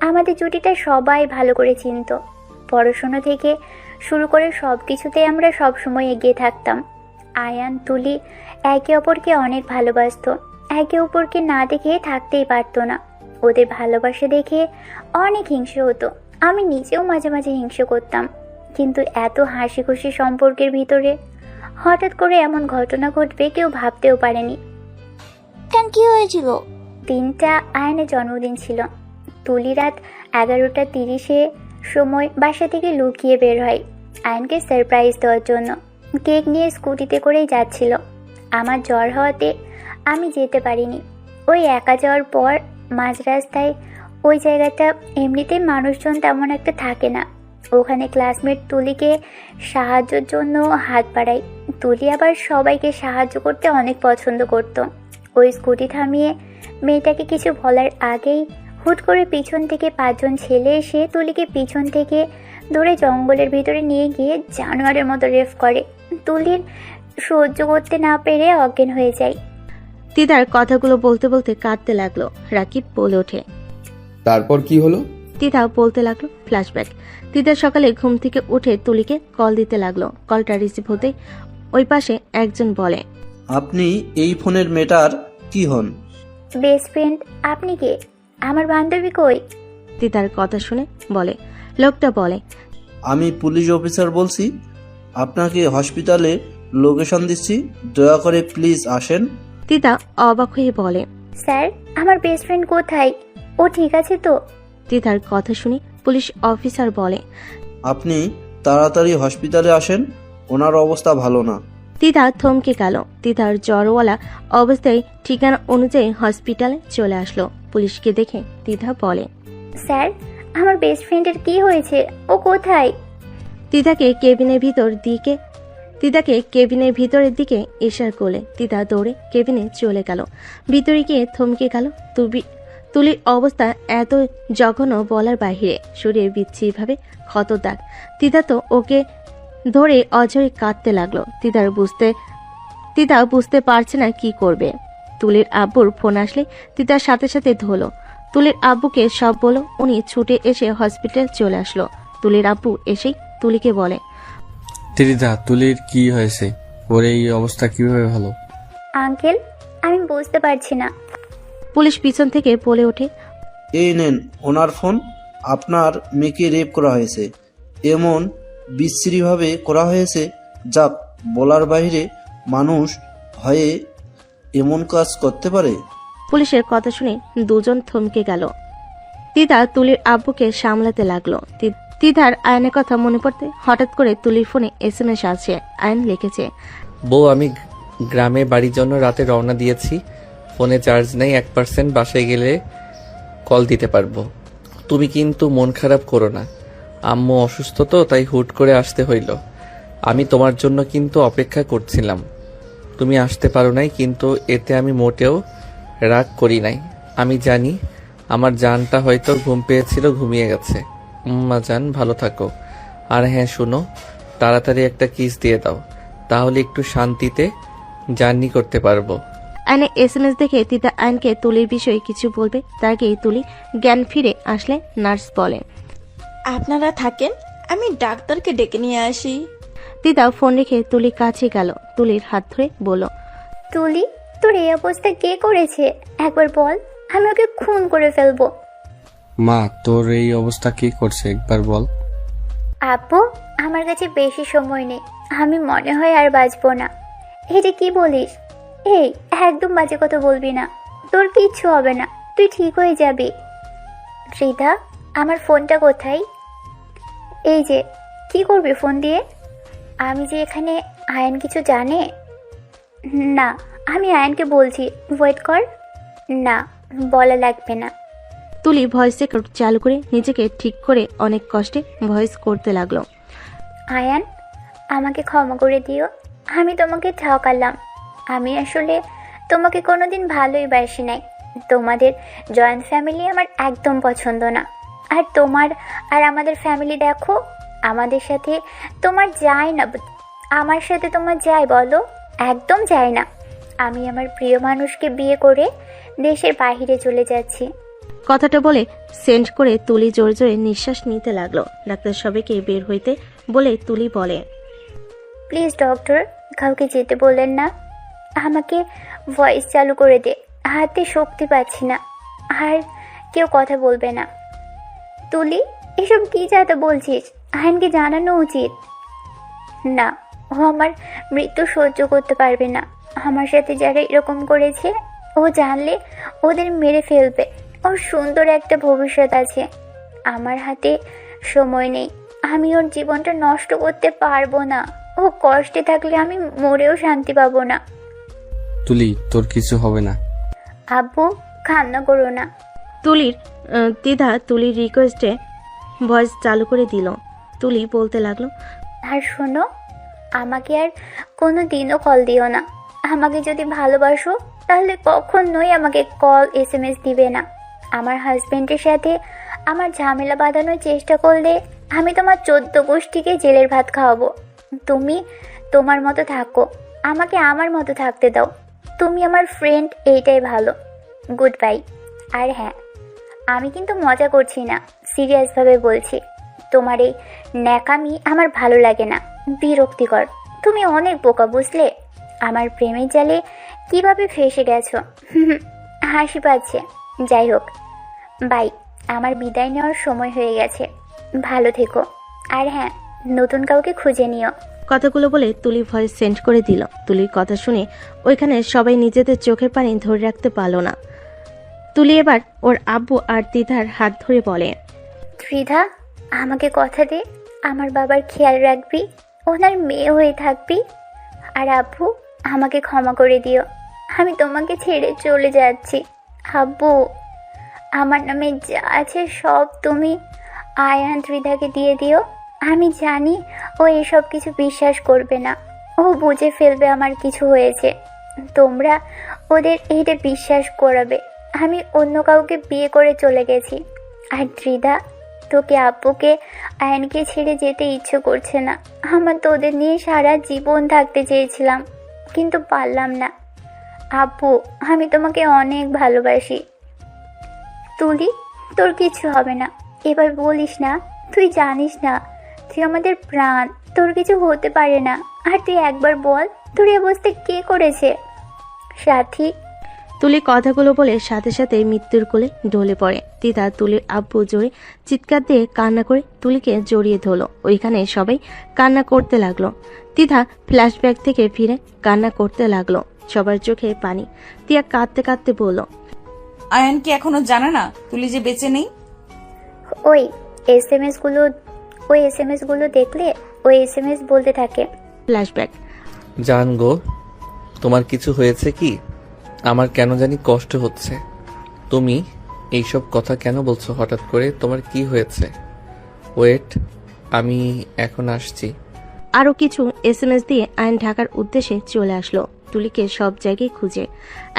আমাদের জুটিটা সবাই ভালো করে চিনত। পড়াশোনা থেকে শুরু করে সব কিছুতে আমরা সবসময় এগিয়ে থাকতাম। আয়ান, তুলি একে অপরকে অনেক ভালোবাসতো। একে অপরকে না দেখে থাকতেই পারতো না। ওদের ভালোবাসা দেখে অনেক হিংসে হতো। আমি নিজেও মাঝে মাঝে হিংসে করতাম। কিন্তু এত হাসি খুশি সম্পর্কের ভিতরে হঠাৎ করে এমন ঘটনা ঘটবে কেউ ভাবতেও পারেনি। কেন, কি হয়েছিল? 3টা আয়নের জন্মদিন ছিল। তুলি রাত 11:30 সময় বাসা থেকে লুকিয়ে বের হয় আয়নকে সারপ্রাইজ দেওয়ার জন্য। কেক নিয়ে স্কুটিতে করেই যাচ্ছিল। আমার জ্বর হওয়াতে আমি যেতে পারিনি। ওই একা যাওয়ার পর মাঝ রাস্তায় ওই জায়গাটা এমনিতেই মানুষজন তেমন একটা থাকে না। ওখানে ক্লাসমেট তুলিকে সাহায্যের জন্য হাত বাড়াই। তুলি আবার সবাইকে সাহায্য করতে অনেক পছন্দ করত। ওই স্কুটি থামিয়ে মেয়েটাকে কিছু বলার আগেই হুট করে পিছন থেকে 5 জন ছেলে এসে তুলিকে পিছন থেকে ধরে জঙ্গলের ভিতরে নিয়ে গিয়ে জানোয়ারের মতো রেফ করে। তুলির সহ্য করতে না পেরে অজ্ঞান হয়ে যায়। তিতার কথাগুলো বলতে বলতে কাঁদতে লাগলো। রাকিব বলে ওঠে, তারপর কি হলো? তিতা বলতে লাগলো ফ্ল্যাশব্যাক। তিতা সকালে ঘুম থেকে উঠে তুলিকে কল দিতে লাগলো। কলটা রিসিভ হতে ওই পাশে একজন বলে, আপনি এই ফোনের মেটার কি হন? Best friend. আপনি কে? আমার বান্ধবী কই? তিতার কথা শুনে বলে, লোকটা বলে, আমি পুলিশ অফিসার বলছি। আপনাকে হসপিটালে লোকেশন দিচ্ছি, দয়া করে প্লিজ আসেন। তিতা অবাক হয়ে বলে, স্যার, আমার বেস্ট ফ্রেন্ড কোথায়? ও ঠিক আছে তো? তিতার কথা শুনে পুলিশ অফিসার বলে, আপনি তাড়াতাড়ি হসপিটালে আসেন, ওনার অবস্থা ভালো না। তিতা থমকে গেল। তিতার জ্বরওয়ালা অবস্থায় ঠিকানা অনুযায়ী হসপিটালে চলে আসলো। পুলিশকে দেখে তিতা বলে, স্যার, আমার বেস্ট ফ্রেন্ডের কি হয়েছে? ও কোথায়? তিতাকে কেবিনের ভিতরের দিকে ইশারা করলে তিতা দৌড়ে কেবিনে চলে গেল। ভিতরে গিয়ে থমকে গেল। তুলির অবস্থা এত জঘন্য বলার বাহিরে। শরীরে বিচ্ছিরিভাবে ক্ষত দাগ। তিতা তো ওকে ধরে অঝরে কাঁদতে লাগলো। তিতা বুঝতে পারছে না কি করবে। তুলির আব্বুর ফোন আসলে তিতার সাথে সাথে ধরলো। তুলির আব্বুকে সব বলো। উনি ছুটে এসে হসপিটাল চলে আসলো। তুলির আব্বু এসেই তুলিকে বলে, ত্রিধা, তুলির কি হয়েছে? ওর এই অবস্থা কিভাবে হলো? আঙ্কেল, আমি বুঝতে পারছি না। পুলিশ পিছন থেকে বলে ওঠে, এই নেন ওনার ফোন। আপনার মেয়েকে রেপ করা হয়েছে, এমন বিশ্রীভাবে করা হয়েছে যা বলার বাইরে। মানুষ হয়ে এমন কাজ করতে পারে? পুলিশের কথা শুনে দুজন থমকে গেল। তিতা তুলির আব্বুকে সামলাতে লাগলো। তিতার আয়নের কথা মনে পড়তে হঠাৎ করে তুলির ফোনে SMS আসে। আয়ন লিখেছে, বউ, আমি গ্রামে বাড়ির জন্য রাতে রওনা দিয়েছি। ফোনে চার্জ নেই 1%, বাসায় গেলে কল দিতে পারবো। তুমি কিন্তু মন খারাপ করো না, আম্মু অসুস্থ তো, তাই হুট করে আসতে হইল। আমি তোমার জন্য কিন্তু অপেক্ষা করছিলাম, তুমি আসতে পারো নাই, কিন্তু এতে আমি মোটেও রাগ করি নাই। আমি জানি আমার জানটা হয়তো ঘুম পেয়েছিল, ঘুমিয়ে গেছে। মা জান, ভালো থাকো। আর হ্যাঁ শুনো, তাড়াতাড়ি একটা কিস দিয়ে দাও, তাহলে একটু শান্তিতে জার্নি করতে পারবো। আয়নের SMS দেখে তিতা আয়নকে তুলির বিষয়ে কিছু বলবে, তার আগেই তুলি জ্ঞান ফিরে আসলে নার্স বলে, আপনারা থাকেন, আমি ডাক্তারকে ডেকে নিয়ে আসি। তিতা ফোন রেখে তুলির কাছে গেল। তুলির হাত ধরে বলল, তুলি, তোর এই অবস্থা কে করেছে? একবার বল, আমি ওকে খুন করে ফেলবো। মা, তোর এই অবস্থা কি করছে একবার বল। আব্বু, আমার কাছে বেশি সময় নেই, আমি মনে হয় আর বাঁচবো না। এটা কি বলিস? এই, একদম বাজে কথা বলবি না। তোর কিচ্ছু হবে না, তুই ঠিক হয়ে যাবি। ত্রিধা, আমার ফোনটা কোথায়? এই যে, কি করবি ফোন দিয়ে? আমি যে এখানে, আয়ান কিছু জানে? না, আমি আয়ানকে বলছি, ওয়েট কর। না, বলা লাগবে না। তুলি ভয়েস রেকর্ড চালু করে নিজেকে ঠিক করে অনেক কষ্টে ভয়েস করতে লাগলো। আয়ান, আমাকে ক্ষমা করে দিও। আমি তোমাকে ঠকালাম। আমি আসলে তোমাকে কোনোদিন ভালোই বাসি নাই। তোমাদের জয়েন্ট ফ্যামিলি আমার একদম পছন্দ না। আর তোমার আর আমাদের ফ্যামিলি দেখো, আমাদের সাথে তোমার যায় না। আমার সাথে তোমার যায় বলো? একদম যায় না। আমি আমার প্রিয় মানুষকে বিয়ে করে দেশের বাইরে চলে যাচ্ছি। কথাটা বলে সেন্ড করে তুলি জোরে জোরে নিঃশ্বাস নিতে লাগলো। ডাক্তার সবাইকে বের হইতে বলে তুলি বলে, প্লিজ ডক্টর, কাউকে যেতে বললেন না। আমাকে ভয়েস চালু করে দে, হাতে শক্তি পাচ্ছি না। আর কেউ কথা বলবে না। তুলি, এসব কি যাতে বলছিস? আইনকে জানানো উচিত। না, ও আমার মৃত্যু সহ্য করতে পারবে না। আমার সাথে যারা এরকম করেছে, ও জানলে ওদের মেরে ফেলবে। ওর সুন্দর একটা ভবিষ্যৎ আছে। আমার হাতে সময় নেই। আমি ওর জীবনটা নষ্ট করতে পারবো না। ও কষ্টে থাকলে আমি মরেও শান্তি পাবো না। তুলি, তোর কিছু হবে না। আব্বু, কান্না করো না। তুলির দ্বিধা তুলির রিকোয়েস্টে ভয়েস চালু করে দিল। তুলি বলতে লাগলো, আর শোনো, আমাকে আর কোনো দিনও কল দিও না। আমাকে যদি ভালোবাসো তাহলে কখনোই আমাকে কল SMS দিবে না। আমার হাজবেন্ডের সাথে আমার ঝামেলা বাঁধানোর চেষ্টা করলে আমি তোমার 14 গোষ্ঠীকে জেলের ভাত খাওয়াবো। তুমি তোমার মতো থাকো, আমাকে আমার মতো থাকতে দাও। তুমি আমার ফ্রেন্ড, এইটাই ভালো। Good bye. আর হ্যাঁ, আমি কিন্তু মজা করছি না, সিরিয়াসভাবে বলছি। তোমার এই ন্যাকামি আমার ভালো লাগে না, বিরক্তিকর। তুমি অনেক বোকা, বুঝলে? আমার প্রেমের জালে কিভাবে ফেসে গেছো। হাসি পাচ্ছে। যাই হোক, বাই। আমার বিদায় নেওয়ার সময় হয়ে গেছে। ভালো থেকো। আর হ্যাঁ, নতুন কাউকে খুঁজে নিও। কথাগুলো বলে তুলি ভয়েস সেন্ড করে দিল। তুলির কথা শুনে ওইখানে সবাই নিজেদের চোখের পানি ধরে রাখতে পারলো না। তুলি এবার ওর আব্বু আর দিদার হাত ধরে বলে, ত্রিধা, আমাকে কথা দে, আমার বাবার খেয়াল রাখবি, ওনার মেয়ে হয়ে থাকবি। আর আব্বু, আমাকে ক্ষমা করে দিও। আমি তোমাকে ছেড়ে চলে যাচ্ছি। আব্বু, আমার নামে যা আছে সব তুমি আয়ান ত্রিধাকে দিয়ে দিও। আমি জানি ও এসব কিছু বিশ্বাস করবে না। ও বুঝে ফেলবে আমার কিছু হয়েছে। তোমরা ওদের এটা বিশ্বাস করাবে আমি অন্য কাউকে বিয়ে করে চলে গেছি। আর ত্রিধা, তোকে আব্বুকে আয়নকে ছেড়ে যেতে ইচ্ছে করছে না। আমার তো ওদের নিয়ে সারা জীবন থাকতে চেয়েছিলাম, কিন্তু পারলাম না। আব্বু, আমি তোমাকে অনেক ভালোবাসি। তুলি, তোর কিছু হবে না। এবার বলিস না, তুই জানিস না তুই আমাদের প্রাণ। তোর কিছু হতে পারে না। আর তুই একবার বল, তোর এই অবস্থা কে করেছে? সাথী। তুলি কথাগুলো বলে সাথে সাথে মৃত্যুর কোলে ঢলে পড়ে। দিদা তুলির আব্বু জোরে চিৎকার দিয়ে কান্না করে তুলিকে জড়িয়ে ধরলো। ওইখানে সবাই কান্না করতে লাগলো। দিদা ফ্ল্যাশব্যাক থেকে ফিরে কান্না করতে লাগলো। সবার চোখে পানি। তিয়া কাঁদতে কাঁদতে বলল, আয়ান কি এখনো জানে না তুলি যে বেঁচে নেই? ওই এসএমএস গুলো দেখলে ওই এসএমএস বলতে থাকে। ফ্ল্যাশব্যাক। জান গো, তোমার কিছু হয়েছে কি? আমার কেন জানি কষ্ট হচ্ছে। তুমি এইসব কথা কেন বলছো হঠাৎ করে? তোমার কি হয়েছে? ওয়েট, আমি এখন আসছি। আরো কিছু SMS দিয়ে আইন ঢাকার উদ্দেশ্যে চলে আসলো। তুলিকে সব জায়গায় খুঁজে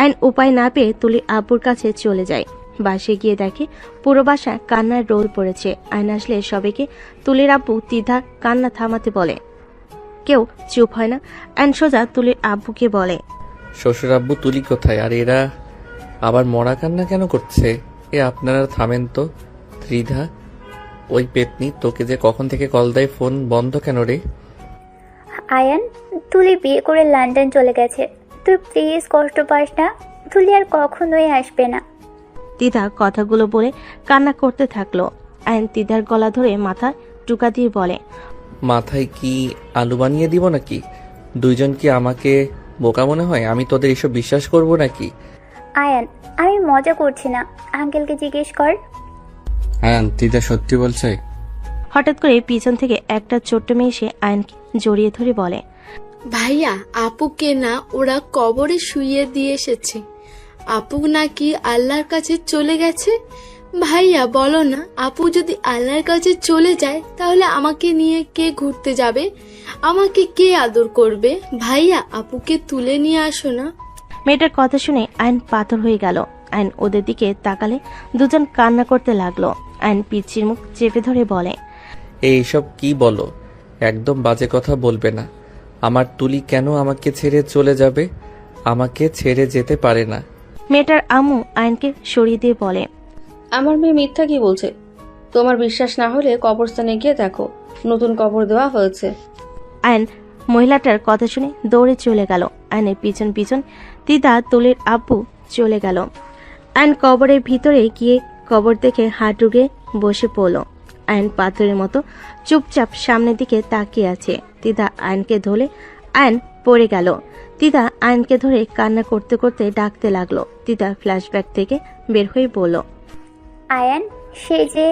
আইন উপায় না পেয়ে তুলি আব্বুর কাছে চলে যায়। বাসে গিয়ে দেখে পুরো বাসা কান্নার রোল পড়েছে। আইন আসলে সবাইকে তুলির আব্বু দ্বিধা কান্না থামাতে বলে। কেউ চুপ হয় না। আইন সোজা তুলির আব্বুকে বলে, শ্বশুর আব্বু, তুলি কোথায়? আর এরা আবার মরা কান্না কেন করছে? এ আপনারা থামেন তো। ত্রিধা, ওই পেতনি তোকে যে কখন থেকে কল দেয়, ফোন বন্ধ কেন রে? আয়ান, তুলি বিয়ে করে লন্ডন চলে গেছে। তুই প্লিজ কষ্ট পাস না। তুলি আর কখনোই আসবে না। দিদা কথাগুলো বলে কান্না করতে থাকলো। আইন দিদার গলা ধরে মাথা টুকা দিয়ে বলে, মাথায় কি আলু বানিয়ে দিব নাকি? দুইজন কি আমাকে বোকা মনে হয়? আমি তোদের এসব বিশ্বাস করব নাকি? আয়ান, আমি মজা করছি না, আঙ্কেলকে জিজ্ঞেস কর। আয়ান দিদা সত্যি বলছে? হঠাৎ করে পিছন থেকে একটা ছোট্ট মেয়ে এসে আয়নকে জড়িয়ে ধরে বলে, ভাইয়া, আপুকে না ওরা কবরে শুইয়ে দিয়ে এসেছে। আপু নাকি আল্লাহর কাছে চলে গেছে। ভাইয়া বলো না, আপু যদি আল্লাহর কাছে চলে যায় তাহলে আমাকে নিয়ে কে ঘুরতে যাবে? আমাকে কে আদর করবে? ভাইয়া, আপুকে তুলে নিয়ে আসো না। মেয়েটার কথা শুনে আয়ন পাথর হয়ে গেল। আয়ন ওদের দিকে তাকালে দুজন কান্না করতে লাগলো। আয়ন পিচ্চির মুখ চেপে ধরে বলে, এইসব কি বলো? একদম বাজে কথা বলবে না। আমার তুলি কেন আমাকে ছেড়ে চলে যাবে? আমাকে ছেড়ে যেতে পারে না। মেয়েটার আম্মু আয়নকে সরিয়ে দিয়ে বলে, আমার মেয়ে মিথ্যা কি বলছে? তোমার বিশ্বাস না হলে কবরস্থানে গিয়ে দেখো, নতুন কবর দেওয়া হয়েছে। আয়ন মহিলাটার কথা শুনে দৌড়ে চলে গেল। আয়নের পিছন পিছন দিদা তুলির আব্বু চলে গেল। আয়ন কবরের ভিতরে গিয়ে কবর দেখে হাঁটু গেয়ে বসে পড়ল। আয়ন পাথরের মতো চুপচাপ সামনের দিকে তাকিয়ে আছে। দিদা আয়নকে ধরে আয়ন পড়ে গেল। দিদা আয়নকে ধরে কান্না করতে করতে ডাকতে লাগলো। দিদা ফ্ল্যাশব্যাক থেকে বের হয়ে বলল, আয়ান, সে যে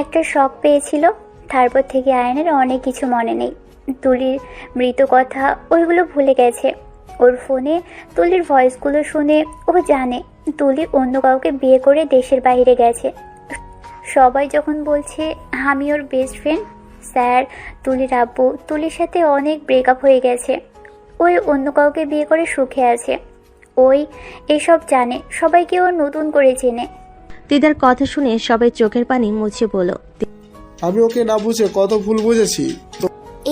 একটা শখ পেয়েছিল, তারপর থেকে আয়ানের অনেক কিছু মনে নেই। তুলির মৃত কথা ওইগুলো ভুলে গেছে। ওর ফোনে তুলির ভয়েসগুলো শুনে ও জানে তুলি অন্য কাউকে বিয়ে করে দেশের বাইরে গেছে। সবাই যখন বলছে আমি ওর বেস্ট ফ্রেন্ড, স্যার, তুলির আব্বু তুলির সাথে অনেক ব্রেকআপ হয়ে গেছে। ওই অন্য কাউকে বিয়ে করে সুখে আছে। ওই এসব জানে, সবাইকে ও নতুন করে চেনে। দিদার কথা শুনে সবাই চোখের পানি মুছে বলল, আমি ওকে না বুঝে কত ভুল বুঝেছি।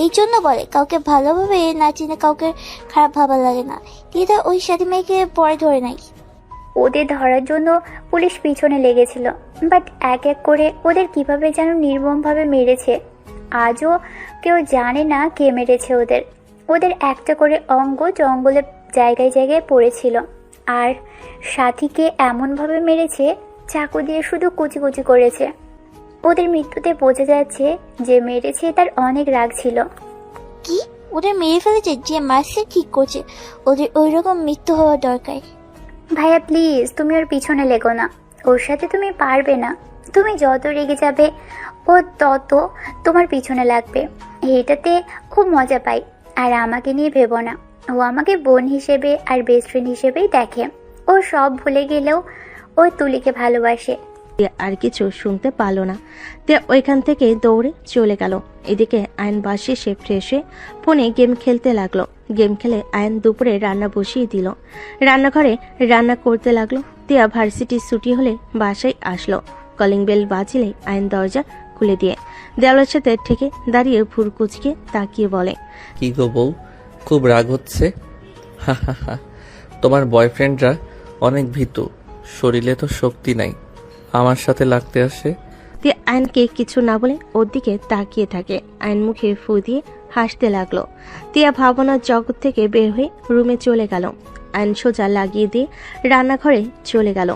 এই জন্য বলে কাউকে ভালোভাবে না চিনে কাউকে খারাপ ভাবা লাগে না। দিদা ওই সাথী মেয়েকে পরে ধরে নাই। ওদের ধরার জন্য পুলিশ পিছনে লেগেছিল, বাট এক এক করে ওদের কিভাবে যেন নির্মমভাবে মেরেছে। আজও কেউ জানে না কে মেরেছে ওদের। ওদের একটা করে অঙ্গ জঙ্গলে জায়গায় জায়গায় পড়েছিল, আর সাথীকে এমনভাবে মেরেছে চাকু দিয়ে শুধু কুচি কুচি করেছে। ওদের মৃত্যুতে বোঝা যাচ্ছে যে মেরেছে তার অনেক রাগ ছিল। কি ওদের মেরে ফেলেছে? যে মারছে ঠিক করছে, ওদের ওই রকম মৃত্যু হওয়া দরকার। ভাইয়া প্লিজ, তুমি ওর পিছনে লেগো না। ওর সাথে তুমি পারবে না। তুমি যত রেগে যাবে ও তত তোমার পিছনে লাগবে। এটাতে খুব মজা পাই। আর আমাকে নিয়ে ভেবো না, ও আমাকে বোন হিসেবে আর বেস্ট ফ্রেন্ড হিসেবেই দেখে। ও সব ভুলে গেলেও ও তুলিকে ভালোবাসে। আর কিছু শুনতে পারল না। তে ওইখান থেকে দৌড়ে চলে গেল। এদিকে আয়ন বাসে সে ফ্রেশ হয়ে ফোনে গেম খেলতে লাগলো। গেম খেলে আয়ন দুপুরে রান্না বসিয়ে দিল। রান্নাঘরে রান্না করতে লাগলো। তিয়া ভার্সিটি ছুটি হলে বাসায় আসলো। কলিং বেল বাজিলে আয়ন দরজা খুলে দিয়ে দেওয়ালের সাথে ঠেকে দাঁড়িয়ে ভুর কুচকে তাকিয়ে বলে, কি গো বউ, খুব রাগ হচ্ছে? তোমার বয়ফ্রেন্ডরা অনেক ভীতু, শরীরে তো শক্তি নাই, আমার সাথে লাগতে আসে। তিয়া আয়নকে কিছু না বলে ওর দিকে তাকিয়ে থাকে। আয়ন মুখে ফু দিয়ে হাসতে লাগলো। তিয়া ভাবনার জগৎ থেকে বের হয়ে রুমে চলে গেল। আয়ন সোজা লাগিয়ে দিয়ে রান্নাঘরে চলে গেল।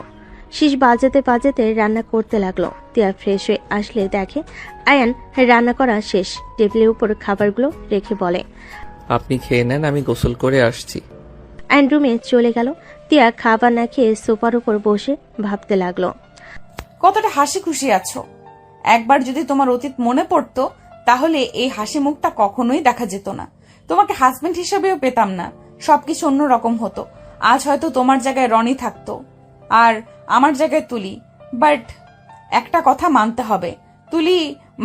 শীষ বাজাতে বাজাতে রান্না করতে লাগলো। তিয়া ফ্রেশ হয়ে আসলে দেখে আয়ন রান্না করা শেষ। টেবিলের উপর খাবারগুলো রেখে বলে, আপনি খেয়ে নেন, আমি গোসল করে আসছি। আয়ন রুমে চলে গেল। তিয়া খাবার না খেয়ে সোফার উপর বসে ভাবতে লাগলো, কতটা হাসি খুশি আছো। একবার যদি তোমার অতীত মনে পড়তো তাহলে এই হাসি মুখটা কখনোই দেখা যেত না। তোমাকে হাজবেন্ড হিসেবেও পেতাম না, সবকিছু অন্যরকম হতো। আজ হয়তো তোমার জায়গায় রনি থাকতো আর আমার জায়গায় তুলি। বাট একটা কথা মানতে হবে, তুলি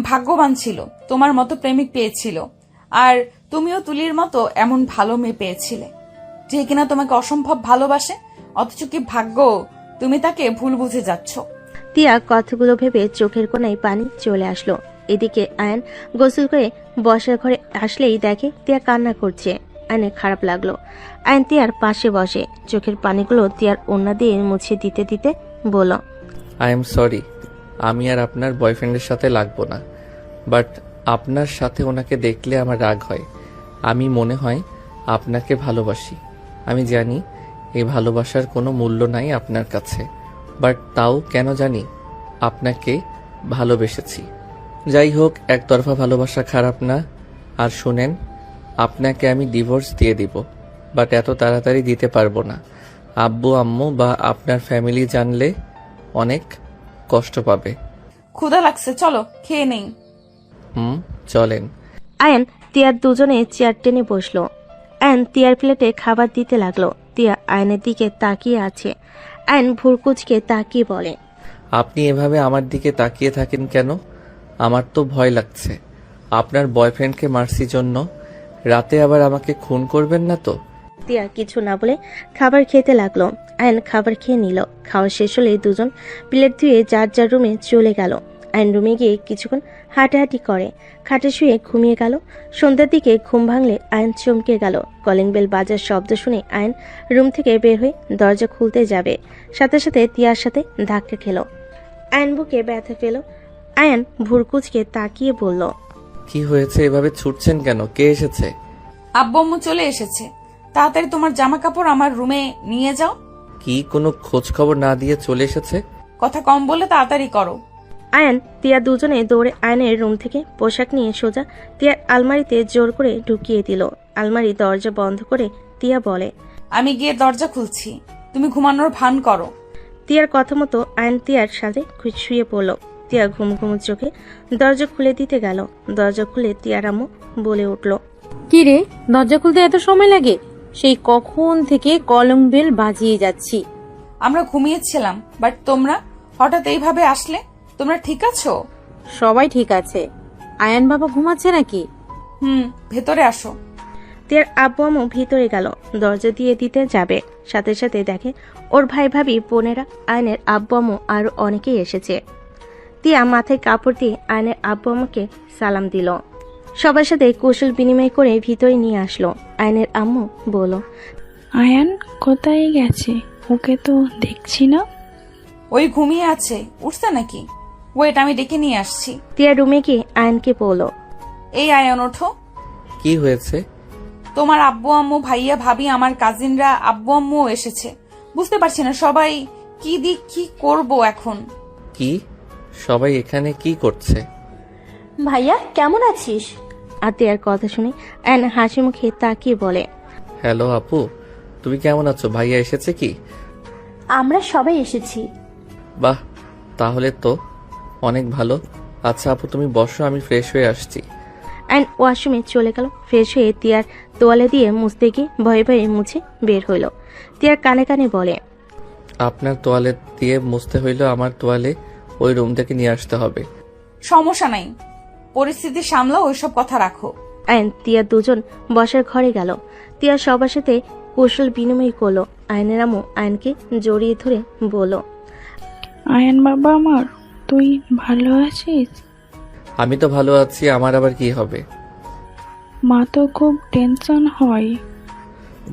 ভাগ্যবান ছিল, তোমার মতো প্রেমিক পেয়েছিল। আর তুমিও তুলির মতো এমন ভালো মেয়ে পেয়েছিলে যে কিনা তোমাকে অসম্ভব ভালোবাসে। অথচ কি ভাগ্য, তুমি তাকে ভুল বুঝে যাচ্ছ। তিয়া কথাগুলো ভেবে চোখের কোণায় পানি চলে আসলো। এদিকে আয়ন গোসল করে বসার ঘরে আসলেই দেখে তিয়া কান্না করছে। আয়নের খারাপ লাগলো। আয়ন তিয়ার পাশে বসে চোখের পানিগুলো তিয়ার ওড়না দিয়ে মুছে দিতে দিতে বলল, আই এম সরি, আমি আর আপনার বয়ফ্রেন্ডের সাথে লাগবো না। বাট আপনার সাথে ওনাকে দেখলে আমার রাগ হয়। আমি মনে হয় আপনাকে ভালোবাসি। আমি জানি এই ভালোবাসার কোনো মূল্য নাই আপনার কাছে, বাট তাও কেন জানি আপনাকে ভালোবেসেছি। যাই হোক, একতরফা ভালোবাসা খারাপ না। আর শুনেন, আপনাকে আমি ডিভোর্স দিয়ে দিব। বাট এত তাড়াতাড়ি দিতে পারবো না। আব্বু আম্মু বা আপনার ফ্যামিলি জানলে অনেক কষ্ট পাবে। ক্ষুধা লাগছে, চলো খেয়ে নেই। চলেন। আয়ান তিয়ার দুজনে চেয়ার টেনে বসলো। আয়ান তিয়ার প্লেটে খাবার দিতে লাগলো। তিয়া আয়নের দিকে তাকিয়ে আছে। আয়ন ভুরকুচকে তাকিয়ে বলে, আপনি এভাবে আমার দিকে তাকিয়ে থাকেন কেন? আমার তো ভয় লাগছে। আপনার বয়ফ্রেন্ডকে মারছি জন্য রাতে আবার আমাকে খুন করবেন না তো? তিয়া কিছু না বলে খাবার খেতে লাগলো। আয়ন খাবার খেয়ে নিল। খাওয়া শেষ হলে দুজন প্লেট ধুয়ে যার যার রুমে চলে গেল। আয়ন রুমে গিয়ে কিছুক্ষণ হাঁটাহাঁটি করে, খাটে শুয়ে ঘুমিয়ে গেল। সন্ধ্যার দিকে ঘুম ভাঙলে আয়ন চমকে গেল। কলিং বেল বাজার শব্দ শুনে আয়ন রুম থেকে বের হয়ে দরজা খুলতে যাবে, সাথে সাথে তিয়ার সাথে ধাক্কা খেল। আয়ন বুকে ব্যথা পেল। আয়ন ভুরকুচকে তাকিয়ে বলল, কি হয়েছে? এভাবে ছুটছেন কেন? কে এসেছে? আব্বু আম্মু চলে এসেছে। তাড়াতাড়ি তোমার জামা কাপড় আমার রুমে নিয়ে যাও। কি কোনো খোঁজ খবর না দিয়ে চলে এসেছে? কথা কম বলে তাড়াতাড়ি করো। আয়ন তিয়া দুজনে দৌড়ে আয়নের রুম থেকে পোশাক নিয়ে সোজা তিয়ার আলমারিতে জোর করে ঢুকিয়ে দিল। আলমারি দরজা বন্ধ করে তিয়া বলে, আমি গিয়ে দরজা খুলছি, তুমি ঘুমানোর ভান করো। তিয়ার কথা মতো আয়ন তিয়ার সাথে শুয়ে পড়ল। তিয়া ঘুম ঘুম চোখে দরজা খুলে দিতে গেল। দরজা খুলে তিয়ার আম্মু বলে উঠল, কি রে, দরজা খুলতে এত সময় লাগে? সেই কখন থেকে কলিং বেল বাজিয়ে যাচ্ছি। আমরা ঘুমিয়েছিলাম, বাট তোমরা হঠাৎ এইভাবে আসলে। তোমরা ঠিক আছো? সবাই ঠিক আছে। আয়ান বাবা ঘুমাচ্ছে নাকি? ভেতরে আসো। তিয়ার আব্বু আম্মু ভিতরে গেল, দরজা দিয়ে দিতে যাবে, সাথে সাথে দেখে ওর ভাই ভাবি বোনেরা, আয়নের আব্বু আম্মু আরো অনেকেই এসেছে। তিয়া মাথায় কাপড় দিয়ে আয়নের আব্বু আম্মুকে সালাম দিল। সবার সাথে কৌশল বিনিময় করে ভিতরে নিয়ে আসলো। আয়নের আম্মু বলল, আয়ান কোথায় গেছে? ওকে তো দেখছি না। ওই ঘুমিয়ে আছে, উঠছে নাকি? ওয়েট, আমি ডেকে নিয়ে আসছি। তিয়া রুমে গিয়ে আয়নকে বলল, এই আয়ন ওঠো। কি হয়েছে? তোমার আব্বু আম্মু, ভাইয়া ভাবি, আমার কাজিনরা, আব্বু আম্মুও এসেছে। বুঝতে পারছি না সবাই কি করব এখন। কি সবাই এখানে কি করছে? ভাইয়া কেমন আছিস? আর তিয়ার কথা শুনে আয়ন হাসি মুখে তাকিয়ে বলে, হ্যালো আপু, তুমি কেমন আছো? ভাইয়া এসেছে কি? আমরা সবাই এসেছি। বাহ, তাহলে তো অনেক ভালো। আচ্ছা আপু, তুমি বসো, আমি ফ্রেশ হয়ে আসছি। আয়ন ওয়াশরুমে চলে গেল। ফ্রেশ হয়ে তিয়ার তোয়ালে দিয়ে মুছতে গিয়ে ভয়ে ভয়ে মুছে বের হইল। তিয়ার কানে কানে বলে, আপনার তোয়ালে দিয়ে মুছতে হইলো, আমার তোয়ালে ওই রুম থেকে নিয়ে আসতে হবে। সমস্যা নাই, পরিস্থিতি সামলাও, ওইসব কথা রাখো। আয়ন তিয়া দুজন বসার ঘরে গেল। তিয়া সবার সাথে কৌশল বিনিময় করলো। আয়নের আম্মু আয়নকে জড়িয়ে ধরে বলল, আয়ান বাবা আমার, তুই ভালো আছিস? আমি তো ভালো আছি, আমার আবার কি হবে? মা তো খুব টেনশন হয়।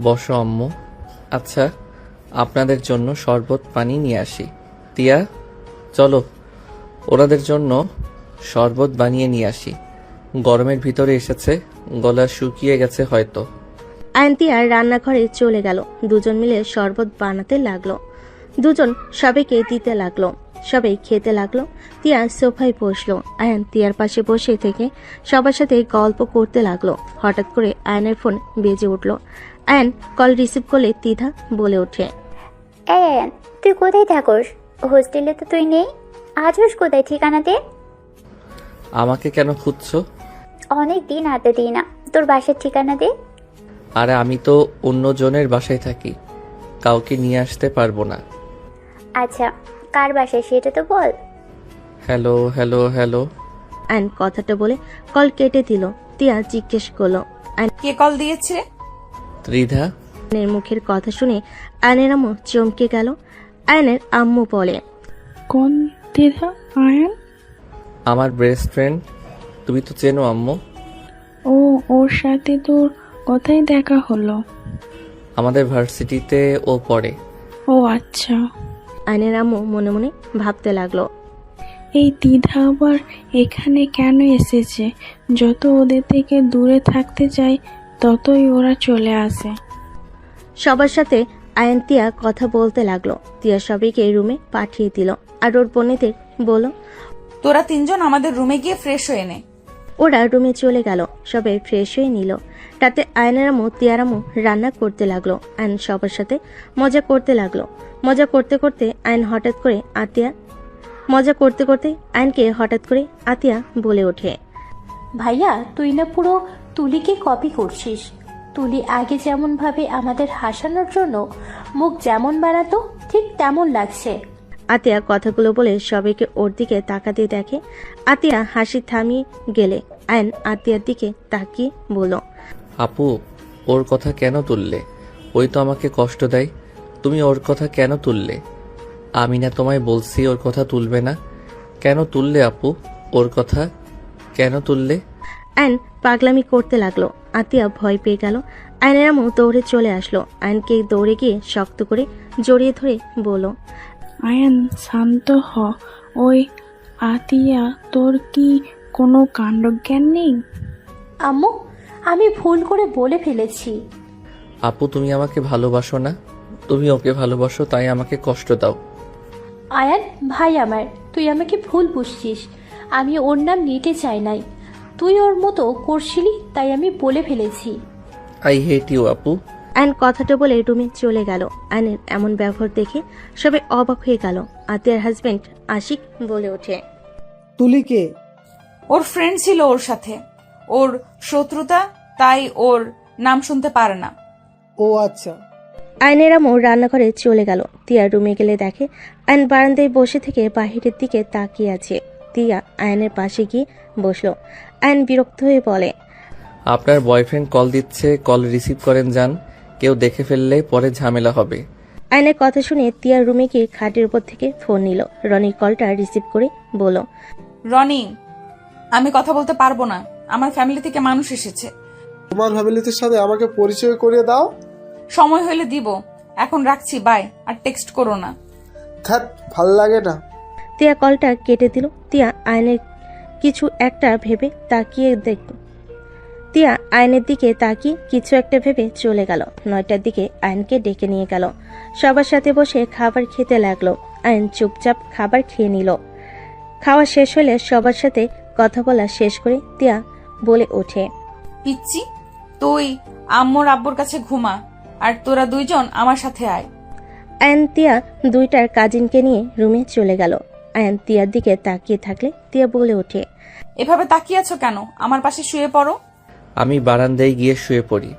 বসো আম্মু। আচ্ছা, আপনাদের জন্য শরবত পানি নিয়ে আসি। তিয়া চলো, ওনাদের জন্য শরবত বানিয়ে নিয়ে আসি। গরমের ভিতরে এসেছে, গলা শুকিয়ে গেছে হয়তো। আয়ন তিয়া রান্নাঘরে চলে গেল। দুজন মিলে শরবত বানাতে লাগলো। দুজন সবাইকে দিতে লাগলো। সবাই খেতে লাগলো। তিয়া সোফায় বসলো। আয়ন তিয়ার পাশে বসে থেকে সবার সাথে গল্প করতে লাগলো। হঠাৎ করে আয়নের ফোন বেজে উঠলো। আয়ন কল রিসিভ করলে তিধা বলে ওঠে, আয়ান, তুই কোথায় থাকোস? হোস্টেলে তো তুই নেই। আজস কোথায়? ঠিকানা দে। আমাকে কেন খুঁজছো? অনেক দিন হাতে দিই না, তোর বাসার ঠিকানা দে। আরে আমি তো অন্যজনের বাসায় থাকি, কাউকে নিয়ে আসতে পারবো না। আচ্ছা, কার বাসায় সেটা তো বল। Hello hello hello. আয়ন কথাটা বলে কল কেটে দিল। তিয়া জিজ্ঞেস করলো, কে কল দিয়েছে? ত্রিধা। আয়নের মুখের কথা শুনে আয়নের আম্মু চমকে গেল। আয়নের আম্মু বলে, কোন দিদা? আয়ান? আমার বেস্ট ফ্রেন্ড, তুমি তো চেনো আম্মু। ও, ওর সাথে তোর কোথায় দেখা হলো? আমাদের ভার্সিটিতে ও পড়ে। ও আচ্ছা। আয়নের আম্মু মনে মনে ভাবতে লাগলো, এই দিদা আবার এখানে কেন এসেছে? যত ওদের থেকে দূরে থাকতে চাই ততই ওরা চলে আসে। সবার সাথে আয়ন তিয়া কথা বলতে লাগলো। তিয়া সবাইকে রুমে পাঠিয়ে দিল আর ওর বোনেদের বলল, তোরা তিনজন আমাদের রুমে গিয়ে ফ্রেশ হয়ে নে। ওরা রুমে চলে গেল। সবাই ফ্রেশ হয়ে নিল। রাতে আয়নের আম্মু তিয়ার আম্মু রান্না করতে লাগলো। আয়ন সবার সাথে মজা করতে লাগলো। মজা করতে করতে আয়নকে হঠাৎ করে আতিয়া বলে ওঠে, ভাইয়া তুই না পুরো তুলিকে কপি করছিস। তুলি আগে যেমন ভাবে আমাদের হাসানোর জন্য মুখ যেমন বানাতো ঠিক তেমন লাগছে। আতিয়া কথাগুলো বলে সবাইকে ওর দিকে তাকাতে দেখে। আতিয়া হাসি থামিয়ে গেলে আয়ন আতিয়ার দিকে তাকিয়ে বলল, আপু, ওর কথা কেন তুললে? ওই তো আমাকে কষ্ট দেয়। তুমি ওর কথা কেন তুললে? আমি না তোমায় বলছি ওর কথা তুলবে না? কেন তুললে আপু? ওর কথা কেন তুললে? আয়ন পাগলামি করতে লাগলো। আতিয়া ভয় পেয়ে গেল। আয়নের আম্মু দৌড়ে চলে আসলো। আয়নকে দৌড়ে গিয়ে শক্ত করে জড়িয়ে ধরে বলল, আয়ান শান্ত হ। ওই আতিয়া, তোর কি কোনো কাণ্ডজ্ঞান নেই? আম্মু, আমি ভুল করে বলে ফেলেছি। আপু, তুমি আমাকে ভালোবাসো না? তুমি ওকে ভালোবাসো, তাই আমাকে কষ্ট দাও। আয়ান ভাই আমার, তুই আমাকে ভুল বুঝছিস। আমি ওর নাম নিতে চাই নাই। তুই ওর মতো করছিলি তাই আমি বলে ফেলেছি। আই হেট ইউ আপু। আয়ন কথাটা বলে রুমে চলে গেল। আয়নের এমন ব্যবহার দেখে সবাই অবাক হয়ে গেল। আতিয়ার হাজবেন্ড আশিক বলে ওঠে, তুলিকে ওর ফ্রেন্ড ছিল ওর সাথে, ওর শত্রুতা, তাই ওর নাম শুনতে পারে না। ও আচ্ছা। আয়নের আম্মু রান্নাঘরে চলে গেল। তিয়া রুমে গেলে দেখে আয়ন বারান্দায় বসে থেকে বাহিরের দিকে তাকিয়ে আছে। তিয়া আয়নের পাশে গিয়ে বসলো। আয়ন বিরক্ত হয়ে বলে, আপনার বয়ফ্রেন্ড কল দিচ্ছে, কল রিসিভ করেন যান। কেউ দেখে ফেললে পরে ঝামেলা হবে। আয়নের কথা শুনে তিয়া রুমে গিয়ে খাটের উপর থেকে ফোন নিল। রনির কলটা রিসিভ করে বলল, রনি, আমি কথা বলতে পারবো না। আমার ফ্যামিলি থেকে মানুষ এসেছে। তোমার ফ্যামিলির সাথে আমাকে পরিচয় করিয়ে দাও। সময় হলে দিব। এখন রাখছি, বাই। আর টেক্সট করো না। ধ্যাৎ, ভাল লাগে না। তিয়া কলটা কেটে দিল। তিয়া আয়নের কিছু একটা ভেবে আয়নের দিকে তাকিয়ে কিছু একটা ভেবে চলে গেল। 9টার দিকে আয়নকে ডেকে নিয়ে গেল। সবার সাথে বসে খাবার খেতে লাগলো। আয়ন চুপচাপ খাবার খেয়ে নিল। খাওয়া শেষ হলে সবার সাথে কথা বলা শেষ করে তিয়া বলে ওঠে, পিচ্ছি, তুই আম্মুর আব্বুর কাছে ঘুমা, আর তোরা দুইজন আমার সাথে আয়। আয়ন তিয়া দুইটার কাজিনকে নিয়ে রুমে চলে গেল। আয়ন তিয়ার দিকে তাকিয়ে থাকলে তিয়া বলে ওঠে, এভাবে তাকিয়ে আছো কেন? আমার পাশে শুয়ে পড়ো। আমি বারান্দায় গিয়ে শুয়ে পড়ি।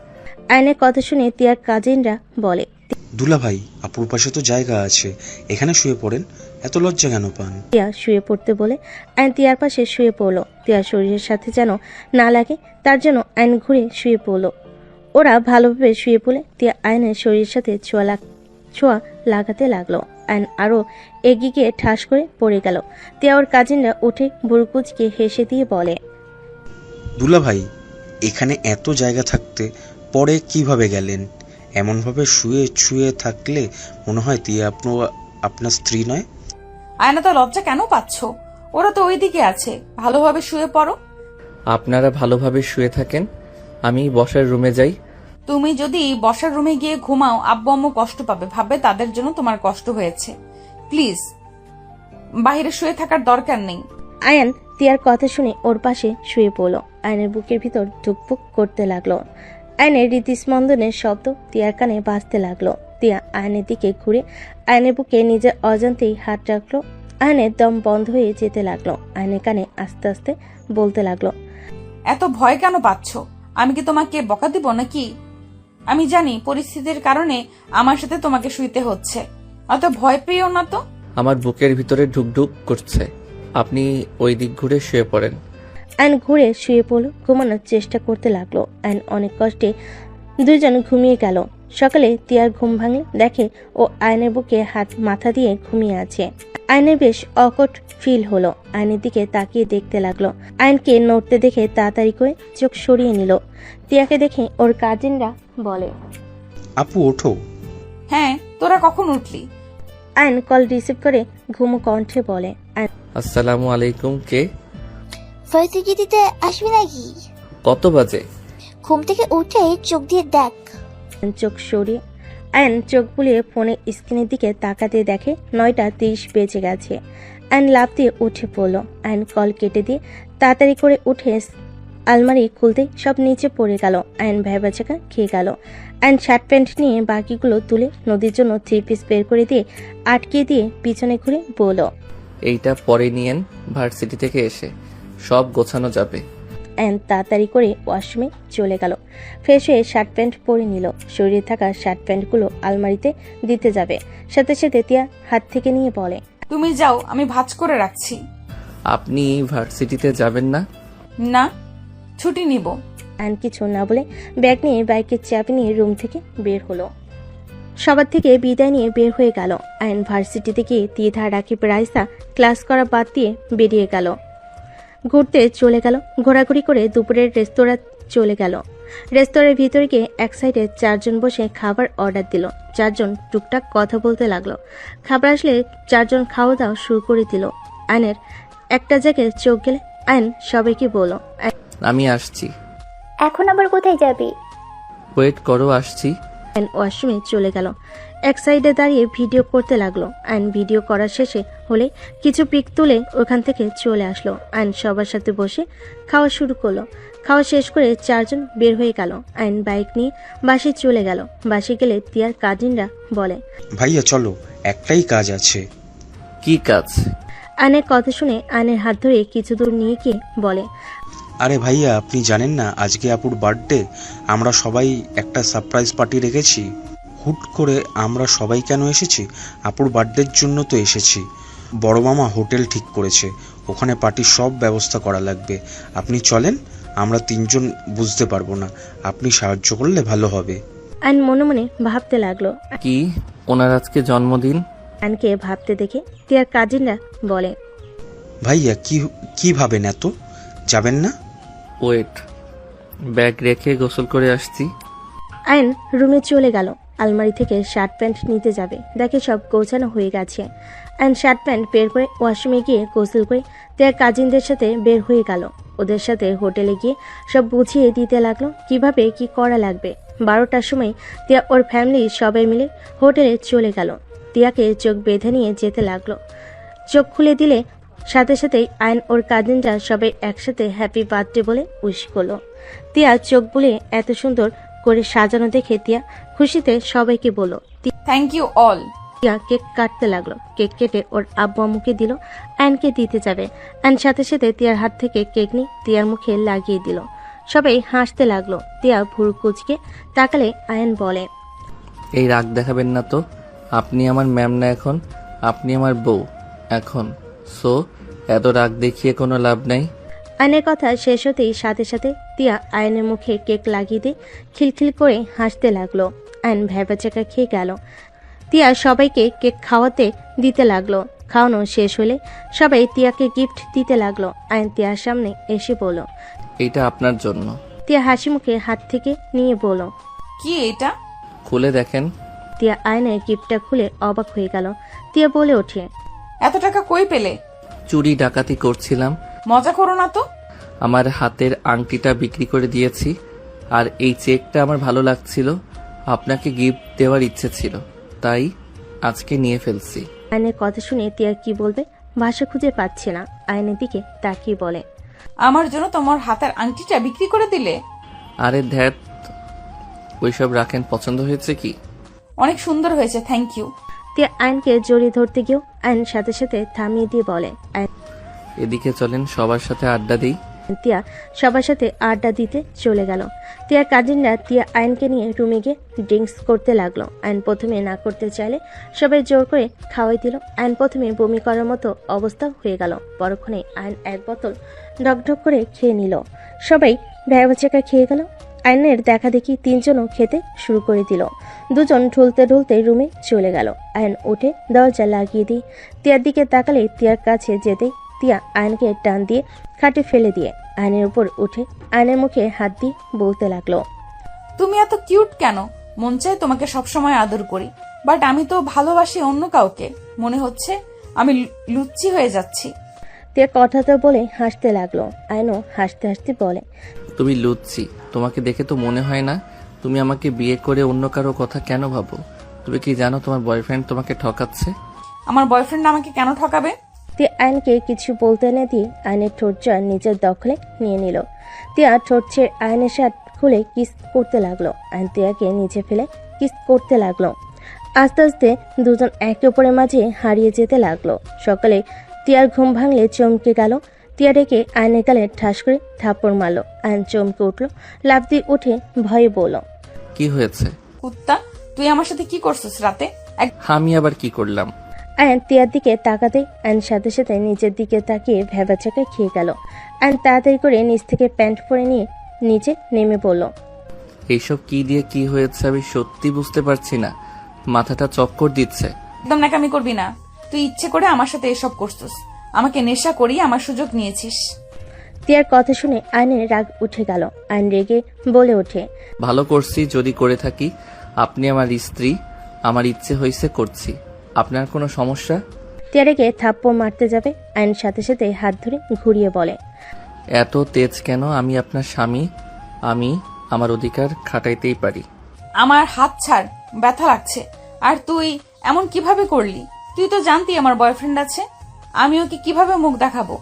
আয়নের কথা শুনে তিয়ার কাজিনরা বলে, দুলা ভাই, আপুর পাশে তো জায়গা আছে, এখানে শুয়ে পড়েন। এত লজ্জা কেন পান? তিয়া শুয়ে পড়তে বলে আয়ন তিয়ার পাশে শুয়ে পড়লো। তিয়ার শরীরের সাথে যেন না লাগে তার জন্য আয়ন ঘুরে শুয়ে পড়লো। ওরা ভালোভাবে শুয়ে পড়লে তিয়া আয়নের শরীরের সাথে ছোঁয়া লাগাতে লাগলো। আয়ন আরো এগিয়ে গিয়ে ঠাস করে পড়ে গেল। তিয়া ওর কাজিনরা উঠে বুড়কুচকে হেসে দিয়ে বলে, দুলা ভাই, এখানে এত জায়গা থাকতে পরে কিভাবে গেলেন? এমনভাবে শুয়ে শুয়ে থাকলে মনে হয় তিয়া আপনার স্ত্রী নয়। আয়না, তো লজ্জা কেন পাচ্ছ? ওরা তো ওইদিকে আছে, ভালোভাবে শুয়ে পড়ো। আপনারা ভালোভাবে শুয়ে থাকেন, আমি বসার রুমে যাই। তুমি যদি বসার রুমে গিয়ে ঘুমাও, আব্বু আম্মু কষ্ট পাবে, ভাববে তাদের জন্য তোমার কষ্ট হয়েছে। প্লিজ, বাইরে শুয়ে থাকার দরকার নেই। আয়ন তিয়ার কথা শুনে ওর পাশে শুয়ে পড়লো। আয়নের বুকের ভিতর ধুকপুক করতে লাগলো। আয়নের হৃদস্পন্দনের শব্দ তিয়ার কানে বাজতে লাগলো। তিয়া আয়নের দিকে ঘুরে আয়নের বুকে নিজের অজান্তেই হাত রাখলো। আয়নের দম বন্ধ হয়ে যেতে লাগলো। আয়নের কানে আস্তে আস্তে বলতে লাগলো, এত ভয় কেন পাচ্ছ? আমি কি তোমাকে বকা দিব নাকি? আমি জানি পরিস্থিতির কারণে আমার সাথে তোমাকে শুইতে হচ্ছে, অত ভয় পেও না তো। আমার বুকের ভিতরে ঢুকঢুক করছে, আপনি ওই দিক ঘুরে শুয়ে পড়েন। আয়ন ঘুরে শুয়ে পড়লো। ঘুমানোর চেষ্টা করতে লাগলো। আয়ন অনেক কষ্টে দুইজন ঘুমিয়ে গেল। সকালে তিয়ার ঘুম ভাঙলে দেখে ও আয়নের বুকে হাত মাথা দিয়ে ঘুমিয়ে আছে। আয়নের বেশ অকট ফিল হলো। আয়নের দিকে তাকিয়ে দেখতে লাগলো। আয়নকে নড়তে দেখে তাড়াতাড়ি করে চোখ সরিয়ে নিল। তিয়াকে দেখে ওর কাজিনরা বলে, আপু ওঠো। হ্যাঁ, তোরা কখন উঠলি? আয়ন কল রিসিভ করে ঘুমো কণ্ঠে বলে, আসসালামু আলাইকুম। কে? ভার্সিটি দিতে আসবি নাকি? কত বাজে? ঘুম থেকে উঠে চোখ দিয়ে দেখ। চোখ সরিয়ে আয়ন চোখ বুলিয়ে ফোনের স্ক্রিনের দিকে তাকাতে দেখে 9:30 বেজে গেছে। আয়ন লাফ দিয়ে উঠে পড়লো। আয়ন কল কেটে দিয়ে তাড়াতাড়ি করে উঠে আলমারি খুলতে সব নিচে পড়ে গেল। আয়ন ভ্যাবাচাকা খেয়ে গেল। আয়ন শার্ট প্যান্ট নিয়ে বাকিগুলো তুলে নদীর জন্য 3 পিস বের করে দিয়ে আটকে দিয়ে পিছনে ঘুরে বলল, এইটা পরে নিয়েন, ভার্সিটি থেকে এসে সব গোছানো যাবে। আয়ন তাড়াতাড়ি করে ওয়াশরুমে চলে গেল। ফ্রেশ হয়ে শার্ট প্যান্ট পরে নিল। শরীরে থাকা শার্ট প্যান্টগুলো আলমারিতে দিতে যাবে, সাথে সাথে তিয়া হাত থেকে নিয়ে বলে, তুমি যাও, আমি ভাঁজ করে রাখছি। আপনি ভার্সিটিতে যাবেন না? না, ছুটি নিব। আয়ন কিছু না বলে ব্যাগ নিয়ে বাইকের চাবি নিয়ে রুম থেকে বের হলো। সবার থেকে বিদায় নিয়ে বের হয়ে গেল। আয়ন ভার্সিটিতে গিয়ে দ্বিধা, রাকিব, রাইসা ক্লাস করা বাদ দিয়ে বেরিয়ে গেল। ঘুরতে চলে গেল। ঘোরাঘুরি করে দুপুরের রেস্তোরাঁ চলে গেল। রেস্তোরাঁর ভিতরে গিয়ে এক সাইডে 4 জন বসে খাবার অর্ডার দিল। 4 জন টুকটাক কথা বলতে লাগলো। খাবার আসলে 4 জন খাওয়া দাওয়া শুরু করে দিল। আয়নের একটা জায়গায় চোখ গেলে আয়ন সবাইকে বলল, আমি আসছি। এখন আবার কোথায় যাবি? ওয়েট করো, আসছি। আয়ন ওয়াশরুমে চলে গেল। এক সাইডে দাঁড়িয়ে ভিডিও করতে লাগলো। আয়ন ভিডিও করা শেষে হলে কিছু পিক তুলে ওখান থেকে চলে আসলো। আয়ন সবার সাথে বসে খাওয়া শুরু করলো। খাওয়া শেষ করে 4 জন বের হয়ে গেল। আয়ন বাইক নিয়ে বাসে চলে গেল। বাসে গেলে তিয়ার কাজিনরা বলে, ভাইয়া চলো, একটাই কাজ আছে। কি কাজ? আয়নের কথা শুনে আয়নের হাত ধরে কিছু দূর নিয়ে গিয়ে বলে, আরে ভাইয়া, আপনি জানেন না আজকে আপুর বার্থডে? আমরা সবাই একটা সারপ্রাইজ পার্টি রেখেছি। হুট করে আমরা সবাই কেন এসেছি? আপুর বার্থডের জন্য তো এসেছি। বড় মামা হোটেল ঠিক করেছে, ওখানে পার্টির সব ব্যবস্থা করা লাগবে। আপনি চলেন, আমরা 3 জন বুঝতে পারবো না, আপনি সাহায্য করলে ভালো হবে। আয়ন মনে মনে ভাবতে লাগলো। কি, ওনার আজকে জন্মদিন? আয়নকে ভাবতে দেখে তিয়ার কাজিনরা বলে, ভাইয়া কি ভাবেন, এত যাবেন না? ওয়েট, ব্যাগ রেখে গোসল করে আসছি। আয়ন রুমে চলে গেল। আলমারি থেকে শার্ট প্যান্ট নিতে যাবে, দেখে সব গোছানো হয়ে গেছে। আয়ন শার্ট প্যান্ট বের করে ওয়াশরুমে গিয়ে গোসল করে তার কাজিনদের সাথে বের হয়ে গেল। ওদের সাথে হোটেলে গিয়ে সব বুঝিয়ে দিতে লাগলো কিভাবে কি করা লাগবে। 12টার সময় তিয়া ওর ফ্যামিলি সবাই মিলে হোটেলে চলে গেল। তিয়াকে চোখ বেঁধে নিয়ে যেতে লাগলো। চোখ খুলে দিলে সাথে সাথেই আয়ন ওর কাজিনরা সবাই একসাথে হ্যাপি বার্থডে বলে উইশ করলো। তিয়া চোখ বুলে এত সুন্দর করে সাজানো দেখে তিয়া খুশিতে সবাইকে বলল, thank you all. Tiya cake কাটতে লাগলো। কেক কেটে ওর আব্বু আম্মুকে দিল। আয়নকে দিতে যাবে। আয়ন সাথে সাথে তিয়ার হাত থেকে কেক নিয়ে তিয়ার মুখে লাগিয়ে দিল। সবাই হাসতে লাগলো। তিয়া ভুরু কুচকে তাকালে আয়ন বলে, এই রাগ দেখাবেন না তো, আপনি আমার ম্যাম না, এখন আপনি আমার বউ এখন। সো এত রাগ দেখিয়ে কোনো লাভ নাই। আয়নের কথা শেষ হতেই সাথে সাথে তিয়া আয়নের মুখে কেক লাগিয়ে দিয়ে খিলখিল করে হাসতে লাগলো। আয়ন ভ্যাবাচাকা খেয়ে গেল। তিয়া সবাইকে কেক খাওয়াতে দিতে লাগলো। খাওয়ানো শেষ হলে সবাই তিয়াকে গিফট দিতে লাগলো। আয়ন তিয়ার সামনে এসে বলল, এইটা আপনার জন্য। তিয়া হাসি মুখে হাত থেকে নিয়ে বলল, কি এটা? খুলে দেখেন। তিয়া আয়নের গিফটটা খুলে অবাক হয়ে গেল। তিয়া বলে ওঠে, এত টাকা কই পেলে? চুরি ডাকাতি করছিলাম। মজা করো না তো। আমার হাতের আংটিটা বিক্রি করে দিয়েছি, আর এই চেকটা আমার ভালো লাগছিল, আপনাকে গিফট দেওয়ার ইচ্ছে ছিল, তাই আজকে নিয়ে ফেলছি। আয়নের কথা শুনে তিয়া কি বলবে ভাষা খুঁজে পাচ্ছে না। আয়নের দিকে তাকিয়ে বলে, আমার জন্য তোমার হাতের আংটিটা বিক্রি করে দিলে? আরে ধ্যাত, ওইসব রাখেন, পছন্দ হয়েছে কি? অনেক সুন্দর হয়েছে, থ্যাংক ইউ। তিয়া আয়নকে জড়িয়ে ধরতে গিয়েও আয়ন সাথে সাথে থামিয়ে দিয়ে বলে, এদিকে চলেন, সবার সাথে আড্ডা দিই। তিয়া সবার সাথে আড্ডা দিতে চলে গেল। তিয়ার কাজিনরা তিয়া আয়নকে নিয়ে রুমে গিয়ে ড্রিঙ্কস করতে লাগলো। আয়ন প্রথমে না করতে চাইলে সবাই জোর করে খাওয়াই দিল। আয়ন প্রথমে বমি করার মতো অবস্থা হয়ে গেল। পরক্ষণে আয়ন 1 বোতল ঢকঢক করে খেয়ে নিল। সবাই ভ্যাবাচাকা খেয়ে গেল। আয়নের দেখা দেখি 3 জনও খেতে শুরু করে দিল। 2 জন ঢুলতে ঢুলতে রুমে চলে গেল। আয়ন উঠে দরজা লাগিয়ে দিয়ে তিয়ার দিকে তাকালে তিয়ার কাছে যেতে তিয়া আয়নকে টান দিয়ে খাটে ফেলে দিয়ে আয়নের উপর উঠে আয়নের মুখে হাত দিয়ে বলতে লাগলো, তুমি এত কিউট কেন? মন চায় তোমাকে সবসময় আদর করি, বাট আমি তো ভালোবাসি অন্য কাউকে। মনে হচ্ছে আমি লুচ্চি হয়ে যাচ্ছি। তিয়া কথাটা বলে হাসতে লাগলো। আয়নও হাসতে হাসতে বলে, তুমি লুচ্চি? তোমাকে দেখে তো মনে হয় না। তুমি আমাকে বিয়ে করে অন্য কারো কথা কেন ভাবো? তুমি কি জানো তোমার বয়ফ্রেন্ড তোমাকে ঠকাচ্ছে? আমার বয়ফ্রেন্ড আমাকে কেন ঠকাবে? তিয়া আয়নকে কিছু বলতে না দিয়ে আয়নের ঠোঁট নিজের দখলে নিয়ে নিল। তিয়া ঠোঁট ছেড়ে আয়নের শার্ট খুলে কিস করতে লাগলো। আয়ন তিয়াকে নিচে ফেলে কিস করতে লাগলো। আস্তে আস্তে দুজন একে অপরের মাঝে হারিয়ে যেতে লাগলো। সকালে তিয়ার ঘুম ভাঙলে চমকে গেল। তিয়া ডেকে আয়নের গালে ঠাস করে থাপ্পড় মারলো। আয়ন চমকে উঠলো, লাফ দিয়ে উঠে ভয়ে বলল, কি হয়েছে? কুত্তা, তুই আমার সাথে কি করছিস রাতে? আমি আবার কি করলাম? আয়ন তিয়ার দিকে তাকাতেই আয়ন সাথে সাথে নিচের দিকে তাকিয়ে ভেবাচাকা খেয়ে গেল। আয়ন তাড়াতাড়ি করে নিচ থেকে প্যান্ট পরে নিয়ে নিচে নেমে পড়ল। এইসব কি দিয়ে কি হয়েছে আমি সত্যি বুঝতে পারছি না, মাথাটা চক্কর দিচ্ছে। একদম নাকামি করবি না। তুই ইচ্ছে করে আমার সাথে এসব করছিস, আমাকে নেশা করিয়ে আমার সুযোগ নিয়েছিস। তিয়ার কথা শুনে আয়নের রাগ উঠে গেল। আয়ন রেগে বলে ওঠে, ভালো করছি যদি করে থাকি। আপনি আমার স্ত্রী, আমার ইচ্ছে হয়েছে করছি। আপনার কোনো সমস্যা? তিয়া রেগে থাপ্পড় মারতে যাবে, আয়ন সাথে সাথে হাত ধরে ঘুরিয়ে বলে, এত তেজ কেন? আমি আপনার স্বামী, আমি আমার অধিকার খাটাইতেই পারি। আমার হাত ছাড়, ব্যথা লাগছে। আর তুই এমন কিভাবে করলি? তুই তো জানতি আমার বয়ফ্রেন্ড আছে। আমি ওকে কিভাবে মুখ দেখাবো?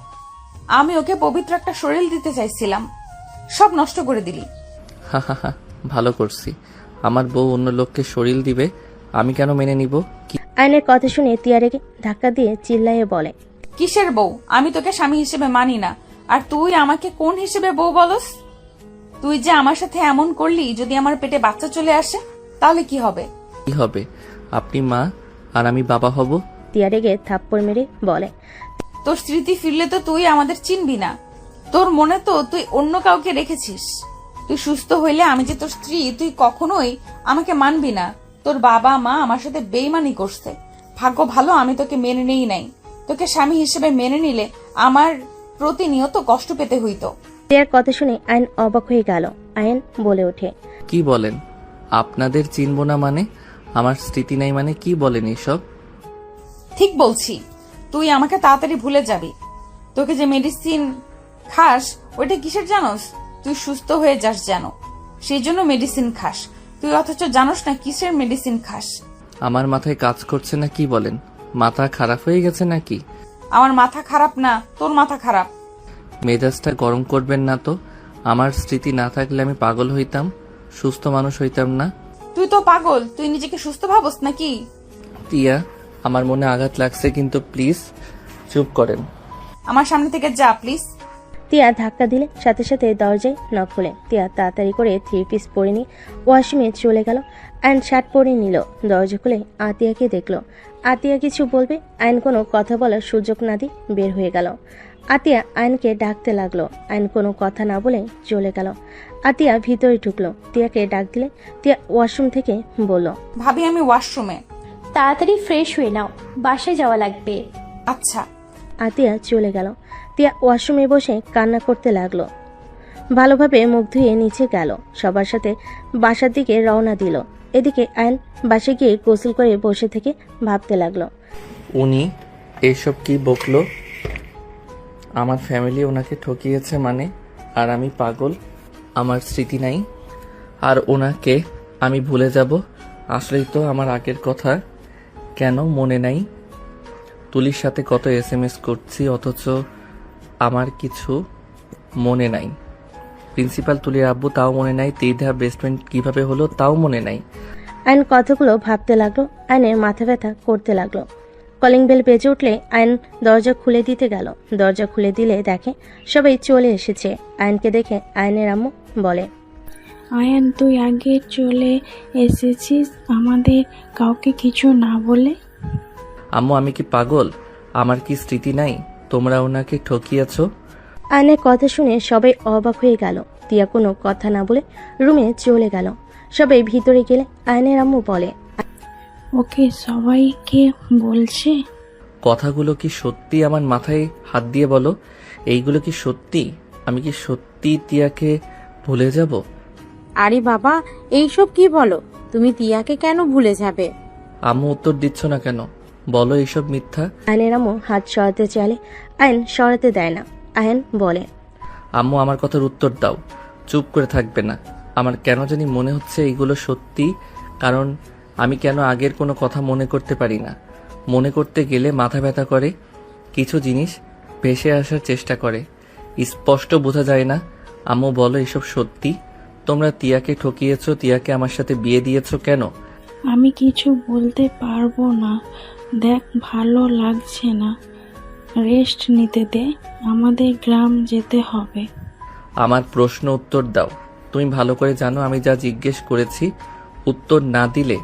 আমি ওকে পবিত্র একটা শরীর দিতে চাইছিলাম, সব নষ্ট করে দিলি। হা হা হা, ভালো করছি। আমার বউ অন্য লোককে শরীর দিবে, আমি কেন মেনে নিব? আয়নের কথা শুনে তিয়া রেগে ধাক্কা দিয়ে চিল্লাইয়ে বলে, কিসের বউ? আমি তোকে স্বামী হিসেবে মানি না। আর তুই আমাকে কোন হিসেবে বউ বলস? তুই যে আমার সাথে এমন করলি, যদি আমার পেটে বাচ্চা চলে আসে তাহলে কি হবে? কি হবে? আপনি মা আর আমি বাবা হব। তিয়া রেগে থাপ্পড় মেরে বলে, তোর স্মৃতি ফিরলে তো তুই আমাদের চিনবি না। তোর মনে তো তুই অন্য কাউকে রেখেছিস। তুই সুস্থ হইলে আমি যে তোর স্ত্রী, তুই কখনোই আমাকে মানবি না। তোর বাবা মা আমার সাথে বেইমানি করছে। ভাগ্য ভালো আমি তোকে মেনে নেই নাই। তোকে স্বামী হিসেবে মেনে নিলে আমার প্রতিনিয়ত কষ্ট পেতে হইতো। তিয়ার কথা শুনে আয়ন অবাক হয়ে গেল। আয়ন বলে ওঠে, কি বলেন? আপনাদের চিনব না মানে? আমার স্মৃতি নাই মানে? কি বলেন এসব? ঠিক বলছি, তুই আমাকে তাড়াতাড়ি ভুলে যাবি। তোকে যে মেডিসিন খাস ওইটা কিসের জানোস? তুই সুস্থ হয়ে যাস জানো, সেই জন্য মেডিসিন খাস। তুই অথচ জানোস না কিসের মেডিসিন খাস। আমার মাথায় কাজ করছে না কি বলেন? মাথা খারাপ হয়ে গেছে নাকি? আমার মাথা খারাপ না, তোর মাথা খারাপ। মেজাজটা গরম করবেন না তো। আমার স্মৃতি না থাকলে আমি পাগল হইতাম, সুস্থ মানুষ হইতাম না। তুই তো পাগল, তুই নিজেকে সুস্থ ভাবস নাকি? তিয়া, আমার মনে আঘাত লাগছে, কিন্তু প্লিজ চুপ করেন। আমার সামনে থেকে যা প্লিজ। তিয়া ধাক্কা দিলে সাথে সাথে দরজায় নক হলে তিয়া তাড়াতাড়ি করে 3 পিস পরে নিয়ে ওয়াশরুমে চলে গেল। আয়ন শার্ট পরে নিল। দরজা খুলে আতিয়াকে দেখলো। আতিয়া কিছু বলবে, আয়ন কোনো কথা বলার সুযোগ না দিয়ে বের হয়ে গেল। আতিয়া আয়নকে ডাকতে লাগলো। আয়ন কোনো কথা না বলে চলে গেল। আতিয়া ভিতরে ঢুকলো। তিয়াকে ডাক দিলে তিয়া ওয়াশরুম থেকে বলল, ভাবি আমি ওয়াশরুমে। তাড়াতাড়ি ফ্রেশ হয়ে নাও, বাসায় যাওয়া লাগবে। আচ্ছা। আতিয়া চলে গেল। তিয়া ওয়াশরুমে বসে কান্না করতে লাগলো। ভালোভাবে মুখ ধুয়ে নিচে গেল। সবার সাথে বাসার দিকে রওনা দিল। এদিকে আয়ন বাসে গিয়ে গোসল করে বসে থেকে ভাবতে লাগলো, উনি এইসব কি বকলো? আমার ফ্যামিলি ওনাকে ঠকিয়েছে মানে? আর আমি পাগল, আমার স্মৃতি নাই, আর ওনাকে আমি ভুলে যাব? আসলেই তো আমার আগের কথা কেন মনে নাই? তুলির সাথে কত SMS করছি, অথচ আমার কিছু মনে নাই। প্রিন্সিপাল তুলির আব্বু তাও মনে নাই। তীর্ধা বেস্ট ফ্রেন্ড কিভাবে হলো তাও মনে নাই। আয়ন কথাগুলো ভাবতে লাগলো। আয়নের মাথা ব্যথা করতে লাগলো। কলিং বেল বেজে উঠলে আয়ন দরজা খুলে দিতে গেল। দরজা খুলে দিলে দেখে সবাই চলে এসেছে। আয়নকে দেখে আয়নের আম্মু বলে, আয়ান তুই আগে চলে এসেছিস আমাদের কাউকে কিছু না বলে? আম্মু আমি কি পাগল? আমার কি স্মৃতি নাই? তোমরা ওনাকে ঠকিয়েছো। আয়নের কথা শুনে সবাই অবাক হয়ে গেল। তিয়া কোনো কথা না বলে রুমে চলে গেল। সবাই ভিতরে গেলে আয়নের আম্মু বলে, ওকে সবাইকে বলছে? কথাগুলো কি সত্যি? আমার মাথায় হাত দিয়ে বলো, এইগুলো কি সত্যি? আমি কি সত্যি তিয়াকে ভুলে যাব? আরে বাবা, এইসব কি বলো? তুমি তিয়াকে কেন ভুলে যাবে? আম্মু উত্তর দিচ্ছ না কেন? বলো এইসব মিথ্যা। আয়নের আম্মু হাত সরাতে চাইলে আয়ন সরাতে দেয় না। আয়ন বলে, আম্মু আমার কথার উত্তর দাও, চুপ করে থাকবে না। আমার কেন জানি মনে হচ্ছে এইগুলো সত্যি, কারণ আমি কেন আগের কোনো কথা মনে করতে পারি না। মনে করতে গেলে মাথা ব্যথা করে, কিছু জিনিস ভেসে আসার চেষ্টা করে, স্পষ্ট বোঝা যায় না। আম্মু বলো এসব সত্যি? তোমরা তিয়াকে ঠকিয়েছো, তিয়াকে আমার সাথে বিয়ে দিয়েছো কেন? আমি কিছু বলতে পারবো না। দেখ, ভালো লাগছে না, রেস্ট নিতে দে, আমাদের গ্রাম যেতে হবে। আমার প্রশ্ন উত্তর দাও। তুমি ভালো করে জানো আমি যা জিজ্ঞেস করেছি উত্তর না দিলে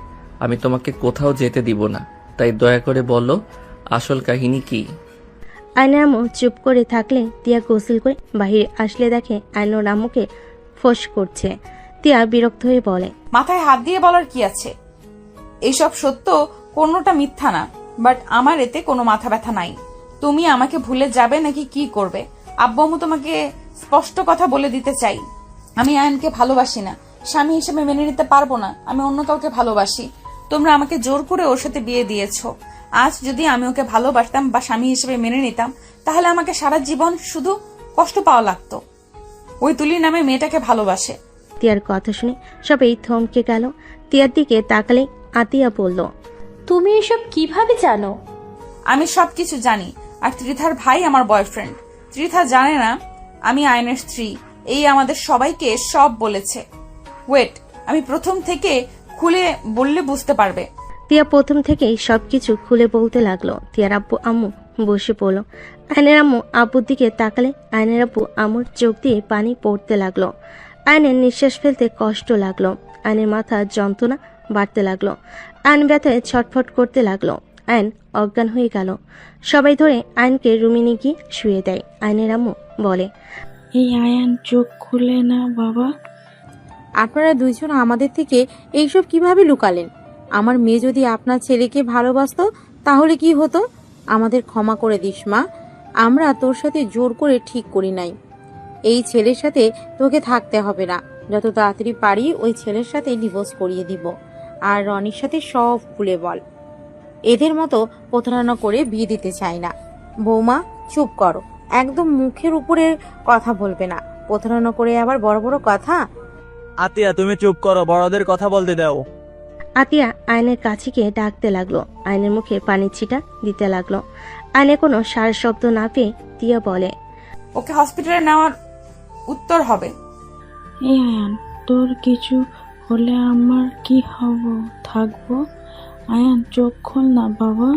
আমি তোমাকে কোথাও যেতে দিব না। তাই দয়া করে বলো আসল কাহিনী কি? আয়নার আম্মু চুপ করে থাকলে তিয়া গোসল করে বাহিরে আসলে দেখে আয়নার আম্মুকে ফোঁস করছে। তিয়া বিরক্ত হয়ে বলে, মাথায় হাত দিয়ে বলার কি আছে? এইসব সত্য, কোনোটা মিথ্যা না, বাট আমার এতে কোনো মাথা ব্যথা নাই। তুমি আমাকে ভুলে যাবে নাকি কি করবে? আব্বু আম্মু তোমাকে স্পষ্ট কথা বলে দিতে চাই, আমি আয়নকে ভালোবাসি না, স্বামী হিসেবে মেনে নিতে পারবো না। আমি অন্য কাউকে ভালোবাসি। তোমরা আমাকে জোর করে ওর সাথে বিয়ে দিয়েছো। আজ যদি আমি ওকে ভালোবাসতাম বা স্বামী হিসেবে মেনে নিতাম, তাহলে আমাকে সারা জীবন শুধু কষ্ট পাওয়া লাগতো। ওই তুলি নামে মেয়েটাকে ভালোবাসে। তিয়ার কথা শুনে সবাই থমকে গেল। তিয়ার দিকে তাকালে আতিয়া বলল, তুমি এসব কিভাবে জানো? আমি সবকিছু জানি। আর ত্রিধার ভাই আমার বয়ফ্রেন্ড। ত্রিধা জানে না আমি আয়নের স্ত্রী। এই আমাদের সবাইকে সব বলেছে। ওয়েট, আমি প্রথম থেকে খুলে বললে বুঝতে পারবে। তিয়া প্রথম থেকেই সবকিছু খুলে বলতে লাগলো। তিয়ার আব্বু আম্মু বসে পড়লো। আয়নের আম্মু আব্বুর দিকে তাকালে আয়নের আব্বু আম্মুর চোখ দিয়ে পানি পড়তে লাগলো। আয়নের নিঃশ্বাস ফেলতে কষ্ট লাগলো। আয়নের মাথা যন্ত্রণা বাড়তে লাগলো। আয়ন ব্যথায় ছটফট করতে লাগলো। আয়ন অজ্ঞান হয়ে গেল। সবাই ধরে আয়নকে রুমে নিয়ে গিয়ে শুয়ে দেয়। আয়নের আম্মু বলে, এই আয়ান চোখ খুলে না বাবা। আপনারা দুইজন আমাদের থেকে এইসব কিভাবে লুকালেন? আমার মেয়ে যদি আপনার ছেলেকে ভালোবাসতো তাহলে কি হতো? আমাদের ক্ষমা করে দিস মা, আমরা তোর সাথে জোর করে ঠিক করি নাই। এই ছেলের সাথে তোকে থাকতে হবে না। যত তাড়াতাড়ি পারি ওই ছেলের সাথে ডিভোর্স করিয়ে দিব। আর রনির সাথে সব খুলে বল। এদের মতো প্রতারণা করে বিয়ে দিতে চাই না। বৌমা চুপ করো, একদম মুখের উপরে কথা বলবে না। প্রতারণা করে আবার বড় বড় কথা। আতিয়া তুমি চুপ করো, বড়দের কথা বলতে দাও। আতিয়া আয়নের কাছে গিয়ে ডাকতে লাগলো। আয়নের মুখে পানির ছিটা দিতে লাগলো। আয়নে কোনো সারা শব্দ না পেয়ে তিয়া বলে, ওকে হসপিটালে নেওয়ার উত্তর হবে। এই আয়ান, তোর কিছু হলে আমার কি হব? থাকবো? আয়ান চোখ খোল না বাবা।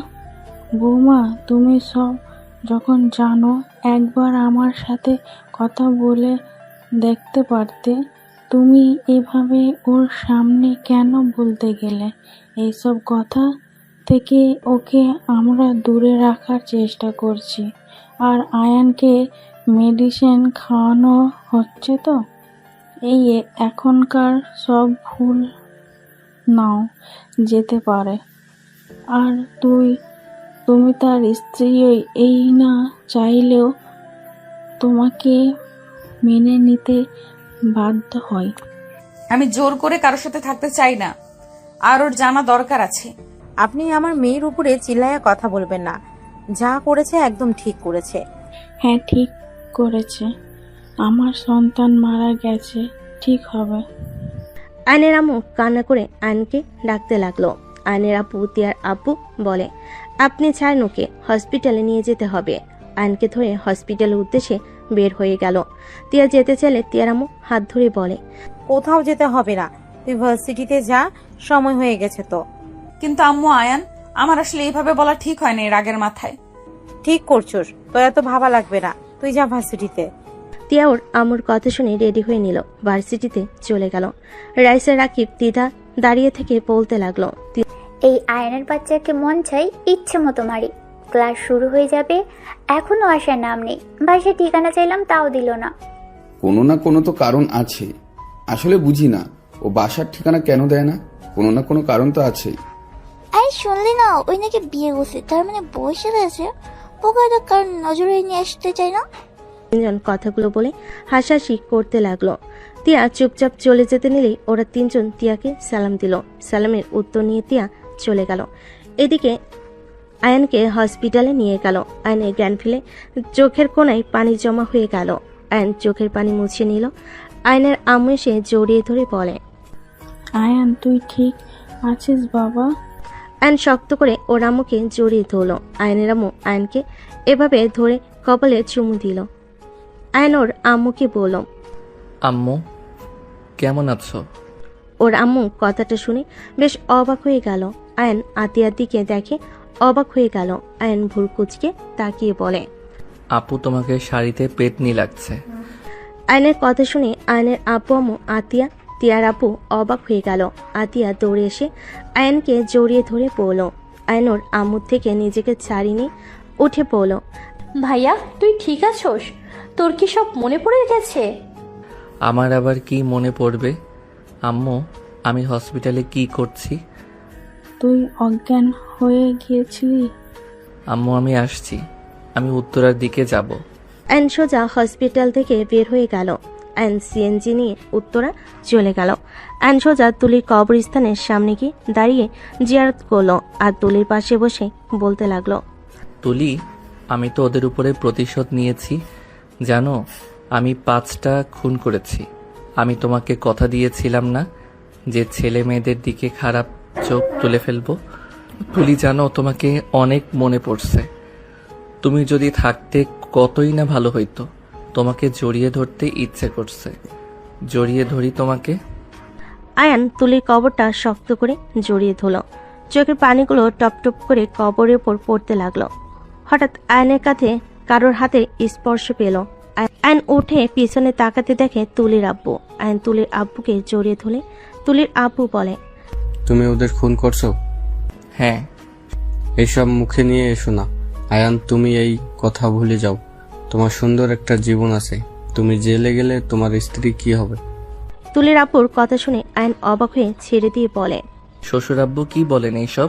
বৌমা, তুমি সব যখন জানো, একবার আমার সাথে কথা বলে দেখতে পারতে। তুমি এভাবে ওর সামনে কেন বলতে গেলে? এইসব কথা থেকে ওকে আমরা দূরে রাখার চেষ্টা করছি। আর আয়ানকে মেডিসিন খাওয়ানো হচ্ছে তো। এই এখনকার সব ভুল নাও যেতে পারে। আর তুমি তার স্ত্রী, এই না চাইলেও তোমাকে মেনে নিতে বাধ্য হয়। আমি জোর করে কারোর সাথে থাকতে চাই না, আর ওর জানা দরকার আছে। আপনি আমার মেয়ের উপরে চিল্লায়া কথা বলবেন না। যা করেছে একদম ঠিক করেছে। হ্যাঁ, ঠিক করেছে। আমার সন্তান মারা গেছে, ঠিক হবে। আয়নের আম্মু কান্না করে আয়নকে ডাকতে লাগলো। আয়নের আব্বু তিয়ার আব্বু বলে, আপনি ছাড়েন ওকে, হসপিটালে নিয়ে যেতে হবে। আয়নকে ধরে হসপিটালের উদ্দেশ্যে বের হয়ে গেল। তিয়া যেতে চাইলে তিয়ার আম্মু হাত ধরে বলে, কোথাও যেতে হবে না, তুই ভার্সিটিতে যা, সময় হয়ে গেছে তো। কিন্তু আম্মু, আয়ান আমার আসলে এইভাবে বলা ঠিক হয় না রাগের মাথায়। ঠিক করছোস, তোর এত ভাবা লাগবে না, তুই যা ভার্সিটিতে। তিয়া ওর আম্মুর কথা শুনে রেডি হয়ে নিল, ভার্সিটিতে চলে গেল। রাইসা রাকিব দ্বিধা দাঁড়িয়ে থেকে বলতে লাগলো, এই আয়নের বাচ্চাকে মন চাই ইচ্ছে মতো মারি। ক্লাস শুরু হয়ে যাবে, এখনো আসার নাম নেই। বাসায় ঠিকানা চাইলাম, তাও দিল না। কোনো না কোনো তো কারণ আছে। আসলে বুঝি না ও বাসার ঠিকানা কেন দেয় না। কোনো না কোনো কারণ তো আছেই। আরে শুনলি না, ওই নাকি বিয়ে করছে, তার মানে বসে রয়েছে। ওকে তো কারণ নজরে নিয়ে আসতে চাই না। তিনজন কথাগুলো বলে হাসাহাসি করতে লাগলো। তিয়া চুপচাপ চলে যেতে নিলেই ওরা তিনজন তিয়াকে সালাম দিল। সালামের উত্তর নিয়ে তিয়া চলে গেল। এদিকে আয়নকে হসপিটালে নিয়ে গেল। আয়নের জ্ঞান ফেলে চোখের কোনায় পানি জমা হয়ে গেল। আয়ন চোখের পানি মুছে নিল। আয়নের আম্মু এসে জড়িয়ে ধরে বলে, আয়ান তুই ঠিক আছিস বাবা? আয়ন শক্ত করে ওর আম্মুকে জড়িয়ে ধরল। আয়নের আম্মু আয়নকে এভাবে ধরে কপালে চুমু দিল। আয়ন ওর আম্মুকে বলল, আম্মু কেমন আছো? ওর আম্মু কথাটা শুনে বেশ অবাক হয়ে গেল। আয়ন আতিয়ার দিকে দেখে অবাক হয়ে গেল। আয়ন ভুল কুচকে তাকিয়ে বলে, আপু তোমাকে শাড়িতে পেতনি লাগছে। আয়নের কথা শুনে আয়নের আব্বু আম্মু আতিয়া তিয়ার আপু অবাক হয়ে গেল। আতিয়া দৌড়ে এসে আয়নকে জড়িয়ে ধরে পড়ল। আয়ন ওর আম্মুর থেকে নিজেকে ছাড়িয়ে নিয়ে উঠে পড়ল। ভাইয়া তুই ঠিক আছোস? তোর কি সব মনে পড়ে গেছে? আমার আবার কি মনে পড়বে আম্মু? আমি হসপিটালে কি করছি? তুই অজ্ঞান হয়ে গিয়েছিলি। আম্মু আমি আসছি, আমি উত্তরার দিকে যাব। আয়ন সোজা হসপিটাল থেকে বের হয়ে গেল। আয়ন সিএনজি নিয়ে উত্তরা চলে গেল। আয়ন সোজা তুলির কবরস্থানের সামনে গিয়ে দাঁড়িয়ে জিয়ারত করলো আর তুলির পাশে বসে বলতে লাগলো, তুলি, আমি তো ওদের উপরে প্রতিশোধ নিয়েছি জানো। আমি 5টা খুন করেছি। আমি তোমাকে কথা দিয়েছিলাম না যে ছেলে মেয়েদের দিকে খারাপ চোখ তুলে ফেলবো। তুলি জানো, তোমাকে অনেক মনে পড়ছে। তুমি যদি থাকতে কতই না ভালো হইতো। তোমাকে জড়িয়ে ধরতে ইচ্ছে করছে। জড়িয়ে ধরি তোমাকে। আয়ান তুলির কবরটা শক্ত করে জড়িয়ে ধরল। চোখের পানিগুলো টপ টপ করে কবরের উপর পড়তে লাগলো। হঠাৎ আয়নের কাছে কারোর হাতে স্পর্শ পেল। আয়ন উঠে পিছনে তাকাতে দেখে তুলির আব্বু। আয়ন তুলির আব্বুকে জড়িয়ে ধরে তুলির আব্বু বলে, তুমি ওদের খুন করছো? হ্যাঁ। এইসব মুখে নিয়ে এসো না আয়ান, তুমি এই কথা ভুলে যাও। তোমার সুন্দর একটা জীবন আছে। তুমি জেলে গেলে তোমার স্ত্রী কি হবে? তুলির আব্বুর কথা শুনে আয়ন অবাক হয়ে ছেড়ে দিয়ে বলে, শ্বশুর আব্বু কি বলেন এইসব?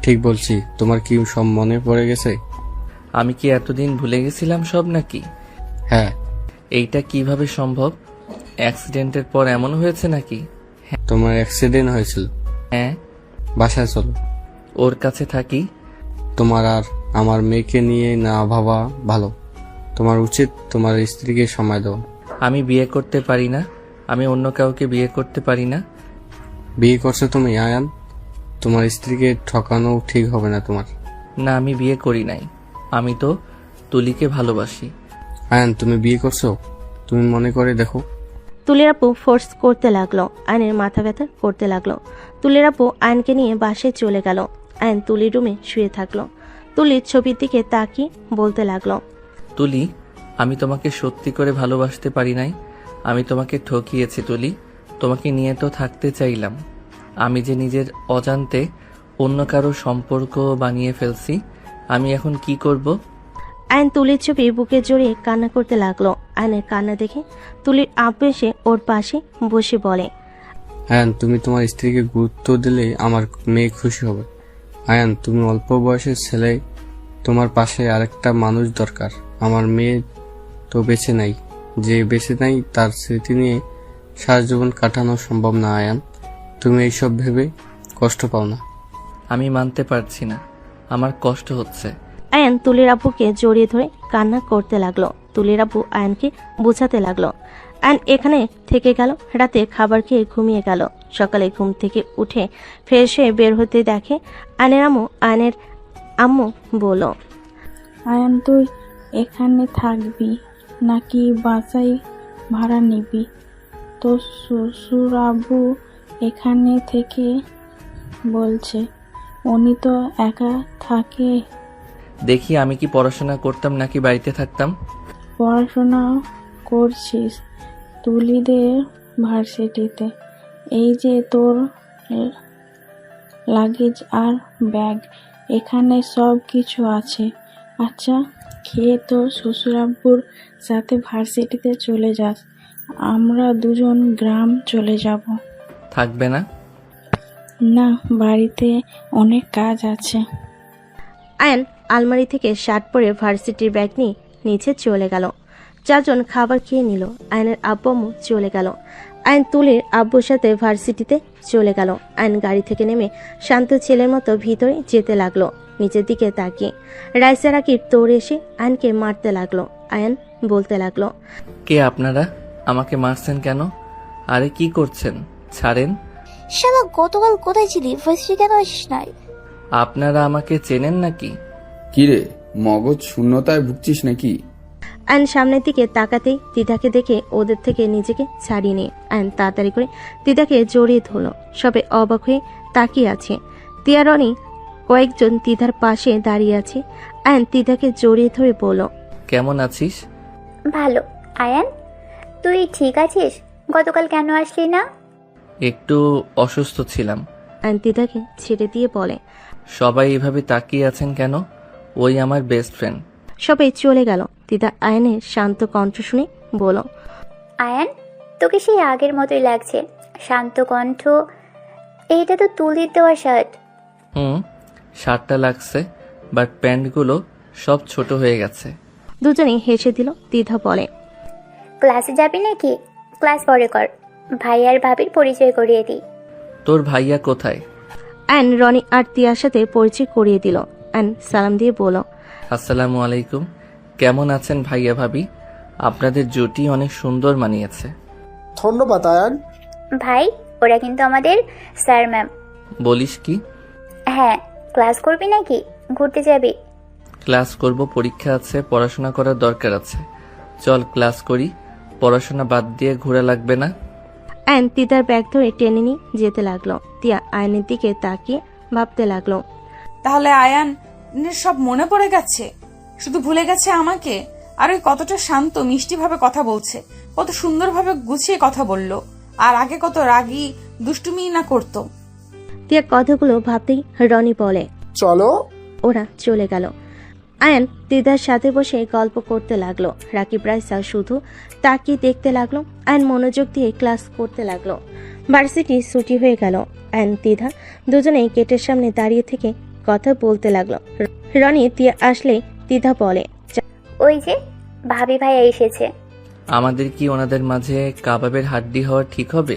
ঠিক বলছি। তোমার কি সব মনে পড়ে গেছে? আমি কি এতদিন ভুলে গেছিলাম সব নাকি? হ্যাঁ। এইটা কিভাবে সম্ভব? অ্যাক্সিডেন্টের পর এমন হয়েছে নাকি? তোমার অ্যাক্সিডেন্ট হয়েছিল? হ্যাঁ। বাসায় চলো। ওর কাছে থাকি। তোমার আর আমার মেয়েকে নিয়ে না ভাবা ভালো। তোমার উচিত তোমার স্ত্রীকে সময় দাও। আমি বিয়ে করতে পারি না। আমি অন্য কাউকে বিয়ে করতে পারি না। বিয়ে করছো তুমি আয়ান? তোমার স্ত্রীকে ঠকানো ঠিক হবে না তোমার। না, আমি বিয়ে করি নাই। আমি তো তুলিকে ভালোবাসি। আয়ান তুমি বিয়ে করছো? তুমি মনে করে দেখো। তুলির আপু ফোর্স করতে লাগলো। আয়নের মাথা ব্যথা করতে লাগলো। তুলির আপু আয়নকে নিয়ে বাসায় চলে গেল। আয়ন তুলির রুমে শুয়ে থাকলো। তুলির ছবির দিকে তাকিয়ে বলতে লাগলো, তুলি, আমি তোমাকে সত্যি করে ভালোবাসতে পারি নাই। আমি তোমাকে ঠকিয়েছি তুলি। তোমাকে নিয়ে তো থাকতে চাইলাম। আমি যে নিজের অজান্তে অন্য কারো সম্পর্ক বানিয়ে ফেলছি। আমি এখন কি করব? আয়ন তুলির ছবি বুকে জড়িয়ে কান্না করতে লাগলো। আয়নের কান্না দেখে তুলির আব্বু এসে ওর পাশে বসে বলে, আয়ান তুমি তোমার স্ত্রীকে গুরুত্ব দিলে আমার মেয়ে খুশি হবে। আয়ান তুমি অল্প বয়সের ছেলে, তোমার পাশে আরেকটা মানুষ দরকার। আমার মেয়ে তো বেঁচে নাই। যে বেঁচে নাই তার স্মৃতি নিয়ে সারা জীবন কাটানো সম্ভব না। আয়ান তুমি এইসব ভেবে কষ্ট পাও না? আমি মানতে পারছি না, আমার কষ্ট হচ্ছে। আয়ন তুলির আব্বুকে জড়িয়ে ধরে কান্না করতে লাগলো। তুলির আব্বু আয়নকে বোঝাতে লাগলো। আয়ন এখানে থেকে গেল। রাতে খাবার খেয়ে ঘুমিয়ে গেল। সকালে ঘুম থেকে উঠে ফ্রেশ হয়ে বের হতে দেখে আয়নের আম্মু বলল, আয়ান তুই এখানে থাকবি নাকি বাসায় ভাড়া নিবি? তো শ্বশুর আব্বু এখানে থেকে বলছে উনি তো একা থাকে। দেখি আমি কি পড়াশোনা করতাম নাকি বাড়িতে থাকতাম। পড়াশোনা করছিস তুলিদের ভার্সিটিতে। এই যে তোর লাগেজ আর ব্যাগ, এখানে সব কিছু আছে। আচ্ছা, খেয়ে তোর শ্বশুরাব্বুর সাথে ভার্সিটিতে চলে যাস। আমরা দুজন গ্রাম চলে যাব। থাকবে না? না, বাড়িতে অনেক কাজ আছে। আয়ন আলমারি থেকে শার্ট পরে ভার্সিটির ব্যাগ নিয়ে নিচে চলে গেল। চারজন খাবার খেয়ে নিল। আয়নের আব্বু আম্মু চলে গেল। আয়ন তুলির আব্বুর সাথে ভার্সিটিতে চলে গেল। আয়ন গাড়ি থেকে নেমে শান্ত ছেলের মতো ভিতরে যেতে লাগলো। নিচের দিকে তাকিয়ে রাইসা রাকিব দৌড়ে এসে আয়নকে মারতে লাগলো। আয়ন বলতে লাগলো, কে আপনারা? আমাকে মারছেন কেন? আরে কি করছেন? ছাড়েন। শালা গতকাল কোথায় ছিলি? ভার্সিটি কেন আসিস নাই? আপনারা আমাকে চেনেন নাকি? কিরে, মগজ শূন্যতায় ভুগছিস নাকি? অ্যান সামনের দিকে তাকাতেই তিতাকে দেখে ওদের থেকে নিজেকে ছাড়িয়ে নিয়ে অ্যান তাড়াতাড়ি করে তিতাকে জড়িয়ে ধরল। সবে অবাক হয়ে তাকিয়ে আছে। তিয়া রনি কয়েকজন তিতার পাশে দাঁড়িয়ে আছে। অ্যান তিতাকে জড়িয়ে ধরে বলল, কেমন আছিস? ভালো। আয়ান, তুই ঠিক আছিস? গতকাল কেন আসলি না? একটু অসুস্থ ছিলাম। অ্যান তিতাকে ছেড়ে দিয়ে বলে, সবাই এভাবে তাকিয়ে আছেন কেন? ওই আমার বেস্ট ফ্রেন্ড। সবাই চলে গেল। তিতা আয়নের শান্ত কণ্ঠ শুনে বলল, আয়ান, তোকে সেই আগের মতোই লাগছে। শান্ত কণ্ঠ। এইটা তো তুলির দেওয়া শার্ট। শার্টটা লাগছে, বাট প্যান্টগুলো সব ছোট হয়ে গেছে। দুজনেই হেসে দিল। তিথা বলে, ক্লাসে যাবি নাকি? ক্লাস পরে কর। ভাই আর ভাবির পরিচয় করিয়ে দিই। তোর ভাইয়া কোথায়? অ্যান রনি আর তিয়ার সাথে পরিচয় করিয়ে দিল। অ্যান সালাম দিয়ে বলল, আসসালামু আলাইকুম। কেমন আছেন ভাইয়া ভাবি? আপনাদের জুটি অনেক সুন্দর মানিয়েছে। ধন্যবাদ আয়ান। ভাই, ওরা কিন্তু আমাদের স্যার ম্যাম। বলিস কি? হ্যাঁ, ক্লাস করবি নাকি ঘুরতে যাবি? ক্লাস করব, পরীক্ষা আছে, পড়াশোনা করার দরকার আছে। চল ক্লাস করি, পড়াশোনা বাদ দিয়ে ঘোরা লাগবে না। অ্যান তিতার ব্যাগ ধরে টেনে নিয়ে যেতে লাগলো। তিয়া আয়নের দিকে তাকিয়ে ভাবতে লাগলো, তাহলে আয়ান সব মনে পড়ে গেছে, শুধু ভুলে গেছে আমাকে। আর ওই কতটা শান্ত মিষ্টি ভাবে কথা বলছে, কত সুন্দরভাবে গুছিয়ে কথা বলল, আর আগে কত রাগী দুষ্টুমি না করতো। তিয়া কথাগুলো ভাবতেই রনি বলে, চলো। ওরা চলে গেল। আয়ান দিদার সাথে বসে গল্প করতে লাগলো। রাকিব রাইসা শুধু তাকিয়ে দেখতে লাগলো। আয়ান মনোযোগ দিয়ে ক্লাস করতে লাগলো। ভার্সিটি ছুটি হয়ে গেল। আয়ান দিদা দুজনেই গেটের সামনে দাঁড়িয়ে থেকে কথা বলতে লাগলো। রনি তিয়া আসলে দিদা বলে, ওই যে ভাবি ভাইয়া এসেছে। আমাদের কি ওনাদের মাঝে কাবাবের হাড্ডি হওয়া ঠিক হবে?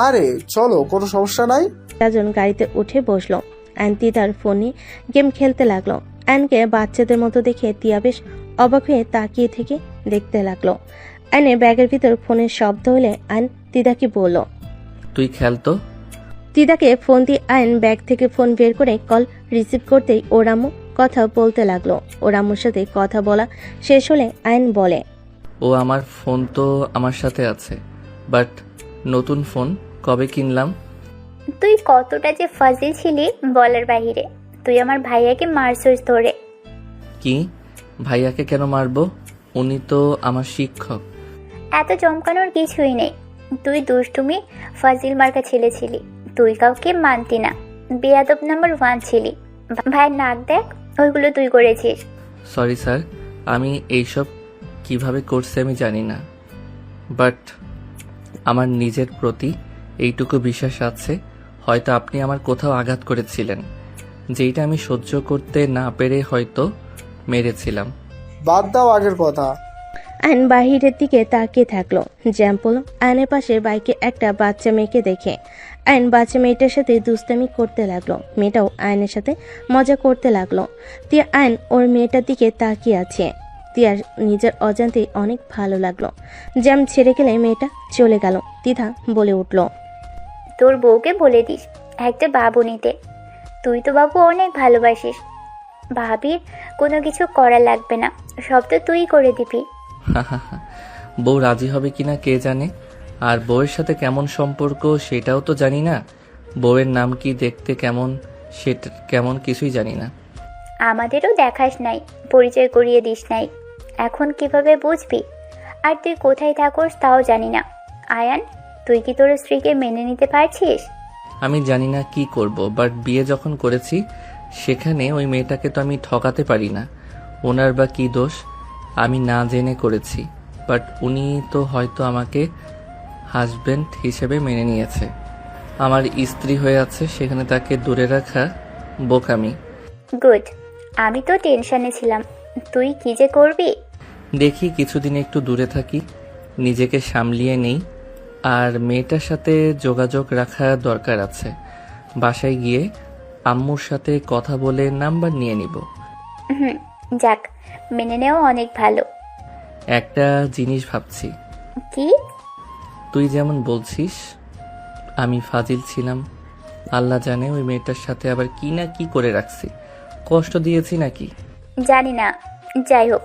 আরে চলো, কোনো সমস্যা নাই। চারজন গাড়িতে উঠে বসলো। অ্যান দিদার ফোনে গেম খেলতে লাগলো। অ্যানকে বাচ্চাদের মতো দেখে তিয়া বেশ অবাক হয়ে তাকিয়ে থেকে দেখতে লাগলো। অ্যানের ব্যাগের ভিতর ফোনের শব্দ হলে অ্যান দিদাকে বলল, তুই খেল তো। দিদাকে ফোন দিয়ে আয়ন ব্যাগ থেকে ফোন বের করে কল রিসিভ করতেই ওর আম্মু কথা বলতে লাগলো। ওর আম্মুর সাথে কথা বলা শেষ হলে আয়ন বলে, ও আমার ফোন তো আমার সাথে আছে, বাট নতুন ফোন কবে কিনলাম। তুই কতটা যে ফাজিল ছিলি বলার বাহিরে। তুই আমার ভাইয়াকে মারছিস ধরে। কি? ভাইয়াকে কেন মারবো? উনি তো আমার শিক্ষক। এত চমকানোর কিছুই নেই। তুই দুষ্টুমি ফাজিল মার্কা ছেলে ছিলি। তুই কাউকে মানতি না, বেয়াদব নাম্বার 1 ছিলি। ভাইয়ের নাক দেখ, ওইগুলো তুই করেছিস। সরি স্যার, আমি এইসব কিভাবে করছি আমি জানি না, বাট আমার নিজের প্রতি এইটুকু বিশ্বাস আছে, হয়তো আপনি আমার কোথাও আঘাত করেছিলেন, যেইটা আমি সহ্য করতে না পেরে হয়তো মেরেছিলাম। বাদ দাও আগের কথা। আয়ন বাহিরের দিকে তাকিয়ে থাকলো। জ্যাম্পল আয়নের পাশে বাইকে একটা বাচ্চা মেয়েকে দেখে আয়ন বাচ্চা মেয়েটার সাথে দুষ্টামি করতে লাগলো। মেয়েটাও আয়নের সাথে মজা করতে লাগলো। তিয়া আয়ন ওর মেয়েটার দিকে তাকিয়ে আছে। তিয়ার নিজের অজান্তে অনেক ভালো লাগলো। জ্যাম ছেড়ে গেলে মেয়েটা চলে গেল। দ্বিধা বলে উঠল, তোর বউকে বলে দিস একটা বাবু নিতে। তুই তো বাবু অনেক ভালোবাসিস। ভাবির কোনো কিছু করা লাগবে না, সব তো তুই করে দিবি। বউ রাজি হবে কিনা কে জানে, আর বউয়ের সাথে কেমন সম্পর্ক সেটাও তো জানি না। বউয়ের নাম কি, দেখতে কেমন, সেটা কেমন কিছুই জানি না। আমাদেরও দেখাস নাই, পরিচয় করিয়ে দিস নাই, এখন কিভাবে বুঝবি? আর তুই কোথায় থাকোস তাও জানি না। আয়ান, তুই কি তোর স্ত্রীকে মেনে নিতে পারছিস? আমি জানি না কি করব, বাট বিয়ে যখন করেছি সেখানে ওই মেয়েটাকে তো আমি ঠকাতে পারি না। ওনার বা কি দোষ, আমি না জেনে করেছি, বাট উনি তো হয়তো আমাকে হাজবেন্ড হিসেবে মেনে নিয়েছে। আমার স্ত্রী হয়ে আছে, সেখানে তাকে দূরে রাখা বোকামি। গুড, আমি তো টেনশনে ছিলাম তুই কি যে করবি। দেখি কিছুদিন একটু দূরে থাকি, নিজেকে সামলিয়ে নেই, আর মেয়েটার সাথে যোগাযোগ রাখা দরকার আছে। বাসায় গিয়ে আম্মুর সাথে কথা বলে নাম্বার নিয়ে নিব। যাক, মেনে নেওয়া অনেক ভালো। একটা জিনিস ভাবছি। কি? তুই যেমন বলছিস আমি ফাজিল ছিলাম, আল্লাহ জানে ওই মেয়েটার সাথে আবার কি না কি করে রাখছি, কষ্ট দিয়েছি নাকি জানি না। যাই হোক,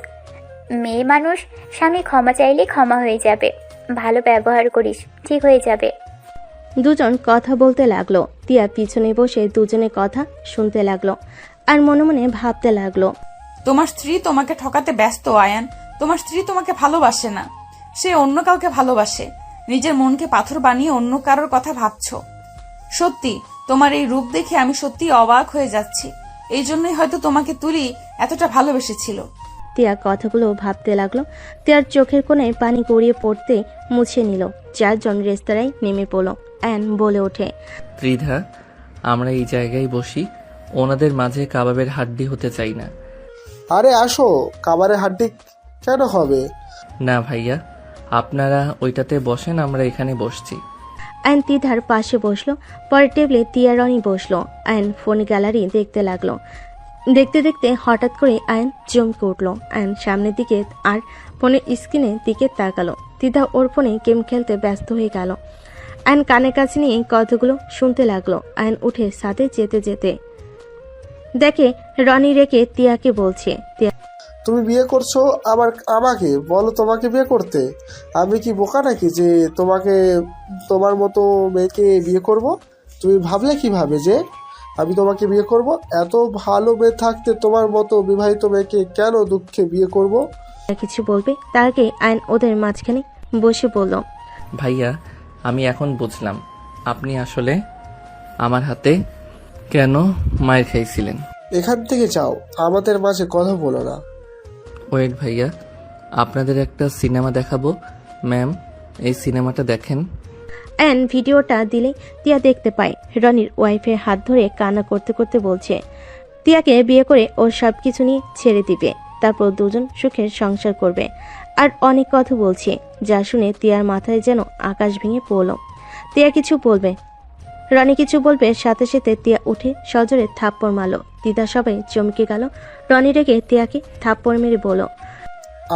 মেয়ে মানুষ, স্বামী ক্ষমা চাইলে ক্ষমা হয়ে যাবে। ভালো ব্যবহার করিস, ঠিক হয়ে যাবে। দুজন কথা বলতে লাগলো। তিয়া পিছনে বসে দুজনের কথা শুনতে লাগলো আর মনে মনে ভাবতে লাগলো, তোমার স্ত্রী তোমাকে ঠকাতে ব্যস্ত আয়ান। তোমার স্ত্রী তোমাকে ভালোবাসে না, সে অন্য কাউকে ভালোবাসে। নিজের মনকে পাথর বানিয়ে অন্য কারোর কথা ভাবছো। সত্যি তোমার এই রূপ দেখে আমি সত্যি অবাক হয়ে যাচ্ছি। এই জন্যই হয়তো তোমাকে তুলি এতটা ভালোবেসেছিল। তিয়া কথাগুলো ভাবতে লাগলো। তিয়ার চোখের কোণে পানি গড়িয়ে পড়তে মুছে নিল। চারজন রেস্তোরাঁয় নেমে পড়ল। অ্যান বলে ওঠে, ত্রিধা, আমরা এই জায়গায় বসি। ওনাদের মাঝে কাবাবের হাড্ডি হতে চাই না। আরে আসো, কাবারের হাড্ডি কেন হবে? না ভাইয়া, আপনারা ওইটাতে বসেন, আমরা এখানে বসছি। অ্যান তিধার পাশে বসলো। পরের টেবিলে তিয়া রনি বসলো। অ্যান ফোন গ্যালারি দেখতে লাগলো। দেখতে দেখতে হঠাৎ করে আয়ন চমকে উঠলো। আয়ন সামনের দিকে আর ফোনের স্ক্রিনের দিকে তাকালো। তিধা ওর ফোনে গেম খেলতে ব্যস্ত হয়ে গেল। আয়ন কানের কাছে নিয়ে কথাগুলো শুনতে লাগলো। আয়ন উঠে সাথে যেতে যেতে দেখে রনি রেখে তিয়াকে বলছে, তিয়া, তুমি বিয়ে করছো আবার আমাকে বলো তোমাকে বিয়ে করতে? আমি কি বোকা নাকি যে তোমার মতো মেয়েকে বিয়ে করব? তুমি ভাবলে কিভাবে যে আমি তোমাকে বিয়ে করব? এত ভালো মেয়ে থাকতে তোমার মতো বিবাহিত মেয়েকে কেন দুঃখে বিয়ে করব? কিছু বলবে তার আগে আয়ন ওদের মাঝখানে বসে বলল, ভাইয়া, আমি এখন বুঝলাম আপনি আসলে আমার হাতে কেন মায়ের খাইছিলেন। এখান থেকে যাও, আমাদের মাঝে কথা বলো না। ওয়েট ভাইয়া, আপনাদের একটা সিনেমা দেখাবো। ম্যাম, এই সিনেমাটা দেখেন। অ্যান ভিডিওটা দিলে তিয়া দেখতে পায় রনির ওয়াইফের হাত ধরে কান্না করতে করতে বলছে তিয়াকে বিয়ে করে ওর সব কিছু নিয়ে ছেড়ে দিবে, তারপর দুজন সুখের সংসার করবে। আর অনেক কথা বলছে, যা শুনে তিয়ার মাথায় যেন আকাশ ভেঙে পড়ল। তিয়া কিছু বলবে, রনি কিছু বলবে, সাথে সাথে তিয়া উঠে সজোরে থাপ্পড় মারল। দিদা সবাই চমকে গেল। রনি রেগে তিয়াকে থাপ্পড় মেরে বলল,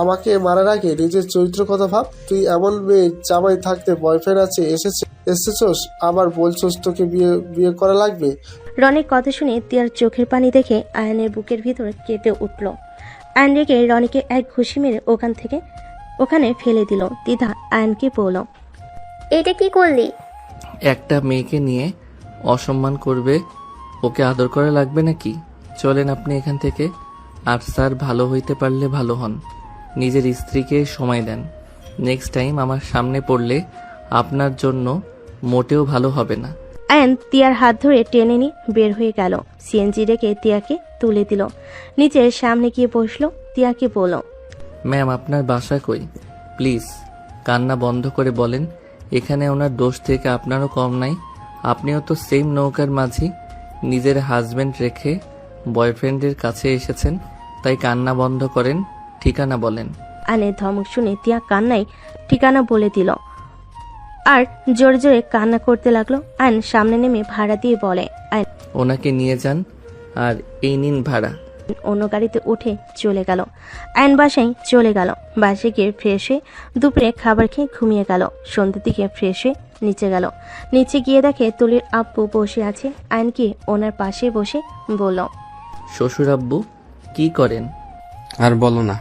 আমাকে মারার আগে নিজের চরিত্র কথা ভাব। তুই এমন মেয়ে জামাই থাকতে বয়ফ্রেন্ড আছে এসেছস আবার বলছস তোকে বিয়ে করা লাগবে। রনির কথা শুনে তিয়ার চোখের পানি দেখে আয়নের বুকের ভিতর কেঁপে উঠল। আয়ন রেগে রনিকে এক ঘুষি মেরে ওখানে ফেলে দিল। দিদা আয়নকে বলল, এটা কি করলি? একটা মেয়েকে নিয়ে অসম্মান করবে, ওকে আদর করা লাগবে নাকি? চলেন আপনি এখান থেকে। আর স্যার, ভালো হইতে পারলে ভালো হন, নিজের স্ত্রীকে সময় দেন। নেক্সট টাইম আমার সামনে পড়লে আপনার জন্য মোটেও ভালো হবে না। আয়ন তিয়ার হাত ধরে টেনে নিয়ে বের হয়ে গেল। সিএনজি রেখে তিয়াকে তুলে দিল। নিচের সামনে গিয়ে বসলো। তিয়াকে বলল, ম্যাম, আপনার বাসা কই? প্লিজ কান্না বন্ধ করে বলেন। এখানে ওনার দোষ থেকে আপনারও কম নাই। আপনিও তো সেম নৌকার মাঝি। নিজের হাজবেন্ড রেখে বয়ফ্রেন্ডের কাছে এসেছেন, তাই কান্না বন্ধ করেন, ঠিকানা বলেন। আয়নের ধমক শুনে তিয়া কান্নায় ঠিকানা বলে দিল আর জোরে জোরে কান্না করতে লাগলো। আয়ন সামনে নেমে ভাড়া দিয়ে বলে, আয়ন, ওনাকে নিয়ে যান আর এই নিন ভাড়া। অন্য গাড়িতে উঠে চলে গেল। আয়ন বাসায় চলে গেল। বাসে গিয়ে ফ্রেশ হয়ে দুপুরে খাবার খেয়ে ঘুমিয়ে গেল। সন্ধ্যের দিকে ফ্রেশ হয়ে নিচে গেল। নিচে গিয়ে দেখে তুলির আব্বু বসে আছে। আয়নকে ওনার পাশে বসে বলল, শ্বশুর আব্বু কি করেন? আর বলো না,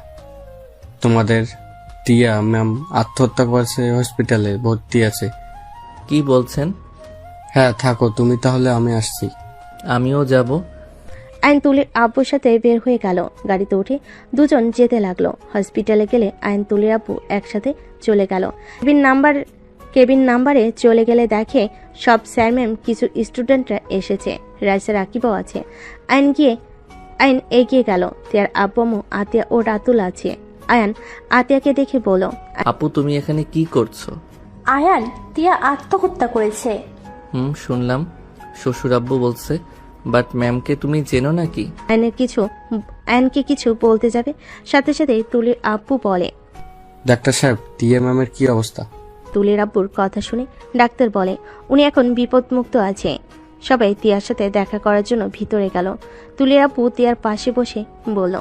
তোমাদের টিয়া ম্যাম আত্মহত্যা করেছে, হসপিটালে ভর্তি আছে। কি বলছেন? হ্যাঁ থাকো তুমি তাহলে, আমি আসছি। আমিও যাব। আয়ন তুলির আব্বুর সাথে বের হয়ে গেল। গাড়িতে উঠে দুজন যেতে লাগলো। হসপিটালে গেলে আয়ন তুলির আব্বু একসাথে চলে গেল। কেবিন নাম্বারে চলে গেলে দেখে সব স্যার ম্যাম, কিছু স্টুডেন্টরা এসেছে। রাইসা রাকিবও আছে। আয়ন এগিয়ে গেল। তিয়ার আব্বু, আতিয়া ও রাতুল আছে। আয়ান আতিয়াকে দেখে বলো, আপু তুমি এখানে কি করছো? আয়ান, তিয়া আত্মহত্যা করেছে। শুনলাম, শ্বশুর আব্বু বলছে। বাট ম্যামকে তুমি চেনো নাকি? আয়নকে কিছু বলতে যাবে, সাথে সাথে তুলির আব্বু বলে, ডাক্তার সাহেব, টিয়া ম্যামের কি অবস্থা? তুলির আব্বুর কথা শুনে ডাক্তার বলে, উনি এখন বিপদমুক্ত আছে। সবাই তিয়ার সাথে দেখা করার জন্য ভিতরে গেল। তুলির আব্বু তিয়ার পাশে বসে বলল,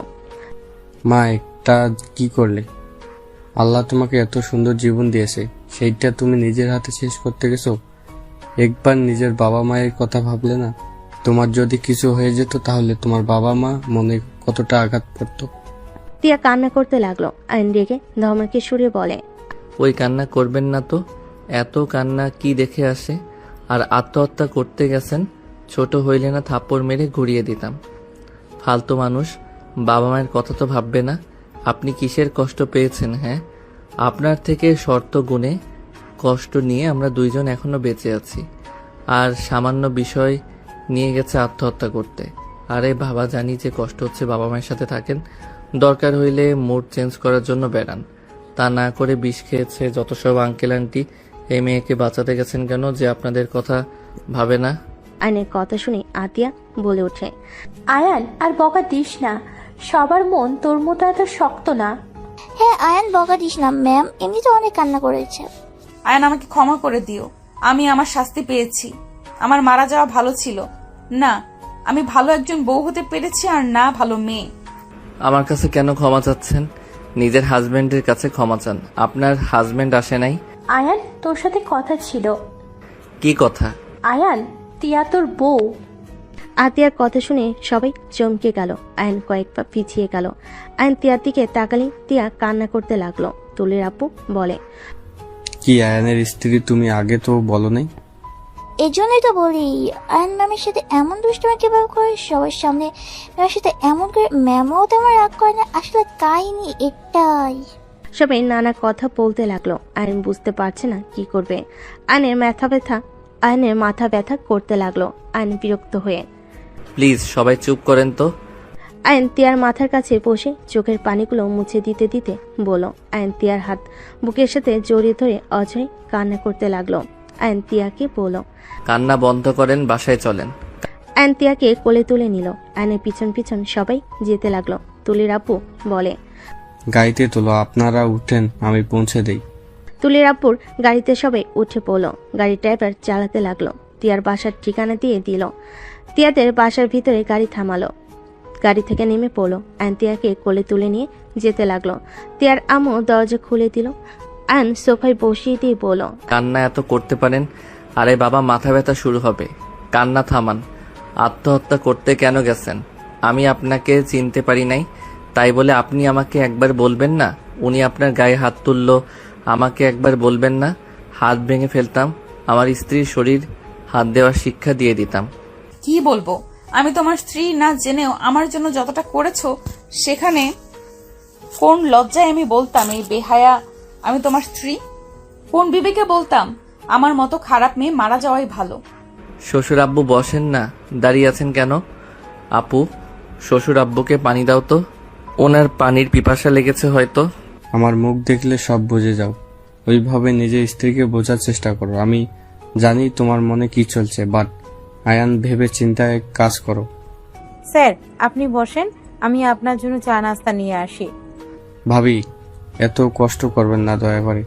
মা, এটা কি করলে? আল্লাহ তোমাকে এত সুন্দর জীবন দিয়েছে, সেইটা তুমি নিজের হাতে শেষ করতে গেছো। একবার নিজের বাবা মায়ের কথা ভাবলে না? তোমার যদি কিছু হয়ে যেত তাহলে তোমার বাবা মা মনে কতটা আঘাত পড়তো। তিয়া কান্না করতে লাগলো। আইন রেগে ধমকে সুরে বলে, ওই কান্না করবেন না তো, এত কান্না কি দেখে আসে? আর আত্মহত্যা করতে গেছেন, ছোট হইলে না থাপ্পড় মেরে ঘুরিয়ে দিতাম। ফালতু মানুষ, বাবা মায়ের কথা তো ভাববে না। আপনি কিসের কষ্ট পেয়েছেন? হ্যাঁ, আপনার থেকে শর্ত গুণে কষ্ট নিয়ে আমরা দুইজন এখনো বেঁচে আছি, আর সামান্য বিষয় নিয়ে গেছে আত্মহত্যা করতে। আরে বাবা, জানি যে কষ্ট হচ্ছে, বাবা মায়ের সাথে থাকেন, দরকার হইলে মুড চেঞ্জ করার জন্য বেড়ান, তা না করে বিষ খেয়েছে যত সব আঙ্কেল আন্টি। এই মেয়েকে বাঁচাতে গেছেন কেন যে আপনাদের কথা ভাবে না? আয়নের কথা শুনে আতিয়া বলে ওঠে, আয়ান আর বকা দিস না, সবার মন তোর মতো এত শক্ত না। হ্যাঁ আয়ান, বকা দিস না ম্যাম, এমনিতে অনেক কান্না করেছে। আয়ান, আমাকে ক্ষমা করে দিও। আমি আমার শাস্তি পেয়েছি। আমার মারা যাওয়া ভালো ছিল না। আমি ভালো একজন বউ হতে পেরেছি, আর না ভালো মেয়ে। আমার কাছে কেন ক্ষমা চাচ্ছেন? নিজের হাজবেন্ডের কাছে ক্ষমা চান। আপনার হাজবেন্ড আসে নাই? আয়ান, তোর সাথে কথা ছিল। কি কথা? আয়ান, তিয়া তোর বউ। আতিয়ার কথা শুনে সবাই চমকে গেল। আয়ন কয়েক পা পিছিয়ে গেল। আয়ন তিয়ার দিকে তাকালি, তিয়া কান্না করতে লাগলো। তুলির আপু বলে, কি আয়ানের স্ত্রী তুমি আগে তো বলো নাই? এই জন্যই তো বলি, আয়ান ম্যামের সাথে এমন দুষ্টুমি কিভাবে করে সবার সামনে ম্যামের সাথে এমন করে। ম্যামও তেমন রাগ করে না, আসলে কাহিনী এটাই। সবাই নানা কথা বলতে লাগলো। আয়ন বুঝতে পারছে না কি করবে। আয়নের মাথা ব্যথা করতে লাগলো। আয়ন বিরক্ত হয়ে, প্লিজ সবাই চুপ করেন তো। আয়ন তিয়ার মাথার কাছে বসে চোখের পানিগুলো মুছে দিতে দিতে বলল। আয়ন তিয়ার হাত বুকের সাথে জড়িয়ে ধরে অজয় কান্না করতে লাগলো। আয়ন তিয়াকে বলল, কান্না বন্ধ করেন, বাসায় চলেন। আয়ন তিয়াকে কোলে তুলে নিল। আয়নের পিছন পিছন সবাই যেতে লাগলো। তুলির আপু বলে, গাড়িতে তোলো, আপনারা উঠেন, আমি পৌঁছে দেই। তুলির আপুর গাড়িতে সবাই উঠে পড়ল। গাড়ির ড্রাইভার চালাতে লাগলো। তিয়ার বাসার ঠিকানা দিয়ে দিল। তিয়াদের বাসার ভিতরে গাড়ি থামালো। গাড়ি থেকে নেমে পড়লো। আয়ন তিয়াকে কোলে তুলে নিয়ে যেতে লাগলো। তিয়ার আম্মু দরজা খুলে দিল। আয়ন সোফায় বসিয়ে দিয়ে বলল, কান্না এত করতে পারেন? আরে বাবা, মাথা ব্যথা শুরু হবে, কান্না থামান। আত্মহত্যা করতে কেন গেছেন? আমি আপনাকে চিনতে পারি নাই, তাই বলে আপনি আমাকে একবার বলবেন না? উনি আপনার গায়ে হাত তুললো, আমাকে একবার বলবেন না? হাত ভেঙে ফেলতাম, আমার স্ত্রীর শরীর হাত দেওয়ার শিক্ষা দিয়ে দিতাম। কি বলবো? আমি তোমার স্ত্রী না জেনেও আমার জন্য যতটা করেছো, সেখানে কোন লজ্জায় আমি বলতাম এই বেহায়া আমি তোমার স্ত্রী? কোন বিবেকে বলতাম আমার মতো খারাপ মেয়ে মারা যাওয়াই ভালো? শ্বশুর আব্বু বসেন না, দাঁড়িয়ে আছেন কেন? আপু, শ্বশুর আব্বুকে পানি দাও তো, ওনার পানির পিপাসা লেগেছে হয়তো। আমার মুখ দেখলে সব বুঝে যাও। ওইভাবে নিজের স্ত্রীকে বোঝার চেষ্টা করো। আমি জানি তোমার মনে কি চলছে, বাট আয়ান ভেবে চিন্তায় কাজ করো। স্যার আপনি বসেন, আমি আপনার জন্য চা নাস্তা নিয়ে আসি। ভাবি, এত কষ্ট করবেন না দয়া করে।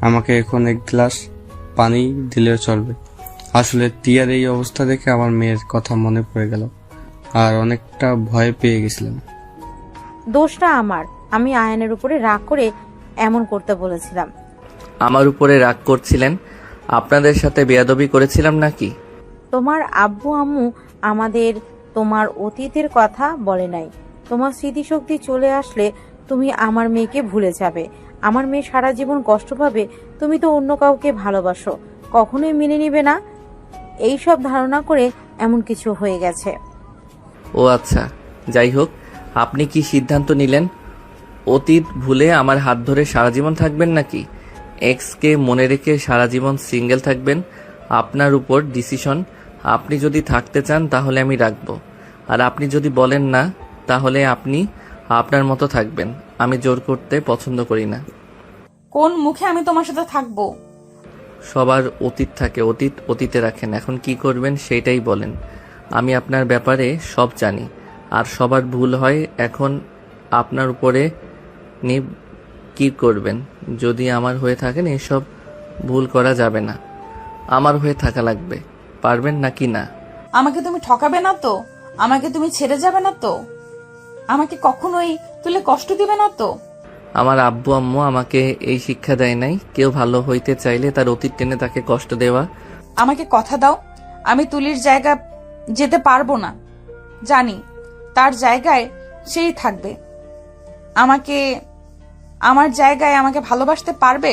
আমাকে এখন এক গ্লাস পানি দিলেও চলবে। আসলে তিয়ার এই অবস্থা দেখে আমার মেয়ের কথা মনে পড়ে গেল, আর অনেকটা ভয় পেয়ে গেছিলাম। দোষটা আমার, আমি আয়নের উপরে রাগ করে এমন করতে বলেছিলাম। আমার উপরে রাগ করছিলেন? আপনাদের সাথে বেয়াদবি করেছিলাম নাকি? তোমার আব্বু আম্মু আমাদের তোমার অতীতের কথা বলে নাই। তোমার স্মৃতিশক্তি চলে আসলে তুমি আমার মেয়েকে ভুলে যাবে। আমার মেয়ে সারা জীবন কষ্ট পাবে। তুমি তো অন্য কাউকে ভালোবাসো, কখনোই মেনে নিবে না। এই সব ধারণা করে এমন কিছু হয়ে গেছে। ও আচ্ছা, যাই হোক, আপনি কি সিদ্ধান্ত নিলেন? অতীত ভুলে আমার হাত ধরে সারা জীবন থাকবেন নাকি এক্সকে মনে রেখে সারা জীবন সিঙ্গেল থাকবেন? আপনার উপর ডিসিশন। আপনি যদি থাকতে চান তাহলে আমি রাখবো, আর আপনি যদি বলেন না তাহলে আপনি আপনার মতো থাকবেন। আমি জোর করতে পছন্দ করি না। কোন মুখে আমি তোমার সাথে থাকবো? সবার অতীত থাকে, অতীত অতীতে রাখেন। এখন কি করবেন সেটাই বলেন। আমি আপনার ব্যাপারে সব জানি, আর সবার ভুল হয়। এখন আপনার উপরে কি করবেন? যদি আমার হয়ে থাকেন এসব ভুল করা যাবে না, আমার হয়ে থাকা লাগবে। পারবেন নাকি না? আমাকে তুমি ঠকাবে না তো? আমাকে তুমি ছেড়ে যাবে না তো? আমাকে কখনোই তুলে কষ্ট দিবে না তো? আমার আব্বু আম্মু আমাকে এই শিক্ষা দেয় নাই কেউ ভালো হইতে চাইলে তার অতীত টেনে তাকে কষ্ট দেওয়া। আমাকে কথা দাও, আমি তুলির জায়গা যেতে পারবো না। জানি তার জায়গায় সেই থাকবে। আমাকে আমার জায়গায় আমাকে ভালোবাসতে পারবে?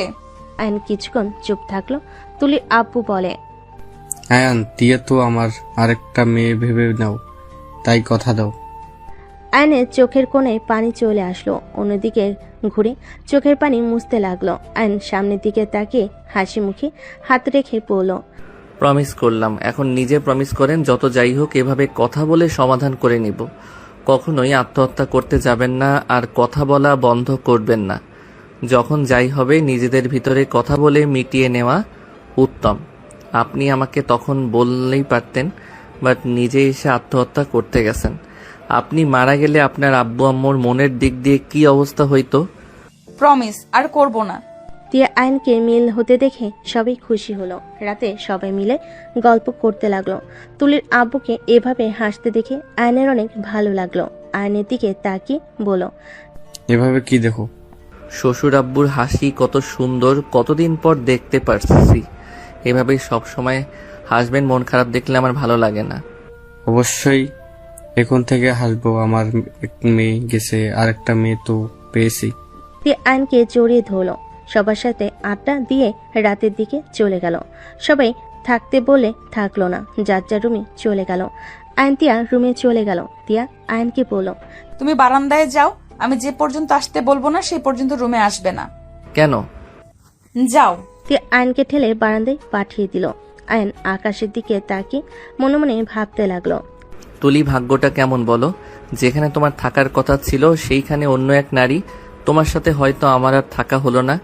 আয়ন কিছুক্ষণ চুপ থাকলো। তুলির আব্বু বলে, আয়ান দিয়ে তো আমার আরেকটা মেয়ে ভেবে নাও, তাই কথা দাও। আয়নের চোখের কোণে পানি চলে আসলো। অন্যদিকে ঘুরে চোখের পানি মুছতে লাগলো। আয়ন সামনের দিকে তাকিয়ে হাসি মুখে হাত রেখে পড়ল, প্রমিস করলাম। এখন নিজে প্রমিস করেন যত যাই হোক এভাবে কথা বলে সমাধান করে নিব। কখনোই আত্মহত্যা করতে যাবেন না, আর কথা বলা বন্ধ করবেন না। যখন যাই হবে নিজেদের ভিতরে কথা বলে মিটিয়ে নেওয়া উত্তম। আপনি আমাকে তখন বললেই পারতেন, বাট নিজে এসে আত্মহত্যা করতে গেছেন। আপনি মারা গেলে আপনার আব্বু আম্মুর মনের দিক দিয়ে কি অবস্থা হইতো? প্রমিস আর করব না। তিয়া আয়নকে মিল হতে দেখে সবাই খুশি হলো। রাতে সবাই মিলে গল্প করতে লাগলো। তুলির আব্বুকে এভাবে হাসতে দেখে আয়নের অনেক ভালো লাগলো। আয়নের দিকে তাকিয়ে বলল, এভাবে কি দেখো? শ্বশুর আব্বুর হাসি কত সুন্দর, কতদিন পর দেখতে পারছি। এভাবেই সব সময় হাসবেন, মন খারাপ দেখলে আমার ভালো লাগে না। অবশ্যই এখন থেকে হাসবো। আমার এক মেয়ে গেছে, আর একটা মেয়ে তো পেয়েছি। তিয়া আয়নকে জড়িয়ে ধরলো। সবার সাথে আড্ডা দিয়ে রাতের দিকে চলে গেল। সবাই থাকতে বলে থাকলো না, যার যার রুমে চলে গেল। আয়ন তিয়া রুমে চলে গেল। তিয়া আয়নকে বলল, তুমি বারান্দায় যাও, আমি যে পর্যন্ত আসতে বলবো না সেই পর্যন্ত রুমে আসবে না। কেন? যাও। তিয়া আয়নকে ঠেলে বারান্দায় পাঠিয়ে দিল। আয়ন আকাশের দিকে তাকিয়ে মনে মনে ভাবতে লাগলো, তুলি ভাগ্যটা কেমন বলো, যেখানে তোমার থাকার কথা ছিল সেইখানে অন্য এক নারী। তোমার সাথে হয়তো আমার আর থাকা হলো না,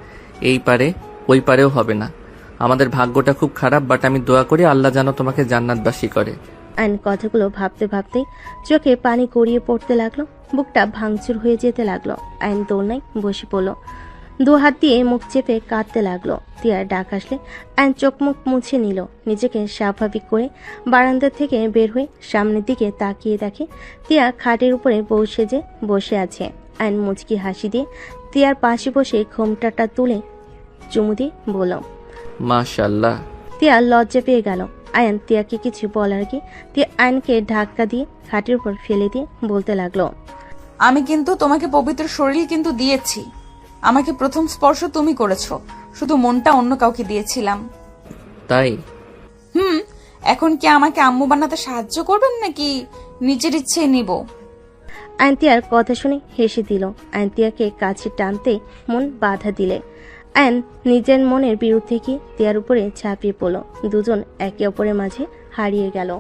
এই পারে ওই পারেও হবে না। আমাদের ভাগ্যটা খুব খারাপ, বাট আমি দোয়া করি আল্লাহ যেন তোমাকে জান্নাতবাসী করে। আয়ন কথাগুলো ভাবতে ভাবতেই চোখে পানি গড়িয়ে পড়তে লাগলো, বুকটা ভাঙচুর হয়ে যেতে লাগলো। আয়ন দোলনায় বসে পড়লো, দু হাত দিয়ে মুখ চেপে কাঁদতে লাগলো। তিয়ার ডাক আসলে আয়ন চোখ মুখ মুছে নিল। নিজেকে স্বাভাবিক করে বারান্দা থেকে বের হয়ে সামনের দিকে তাকিয়ে দেখে তিয়া খাটের উপরে বউ সেজে বসে আছে। আয়ন মুচকি হাসি দিয়ে তিয়ার পাশে বসে ঘোমটাটা তুলে চুমু দিয়ে বলল, মাশাআল্লাহ। তিয়া লজ্জা পেয়ে গেল। আয়ন তিয়াকে কিছু বলার কি তিয়া আয়নকে ধাক্কা দিয়ে খাটের উপর ফেলে দিয়ে বলতে লাগলো, আমি কিন্তু তোমাকে পবিত্র শরীর কিন্তু দিয়েছি। আমাকে প্রথম স্পর্শ তুমি করেছো, শুধু মনটা অন্য কাউকে দিয়েছিলাম। তাই? এখন কি আমাকে আম্মু বানাতে সাহায্য করবেন নাকি নিজের ইচ্ছে নিব? আয়ন তিয়ার কথা শুনে হেসে দিল। আয়ন তিয়াকে কাছে টানতে মন বাধা দিলে আয়ন নিজের মনের বিরুদ্ধে গিয়ে তিয়ার উপরে ঝাঁপিয়ে পড়ল। দুজন একে অপরের মাঝে হারিয়ে গেল।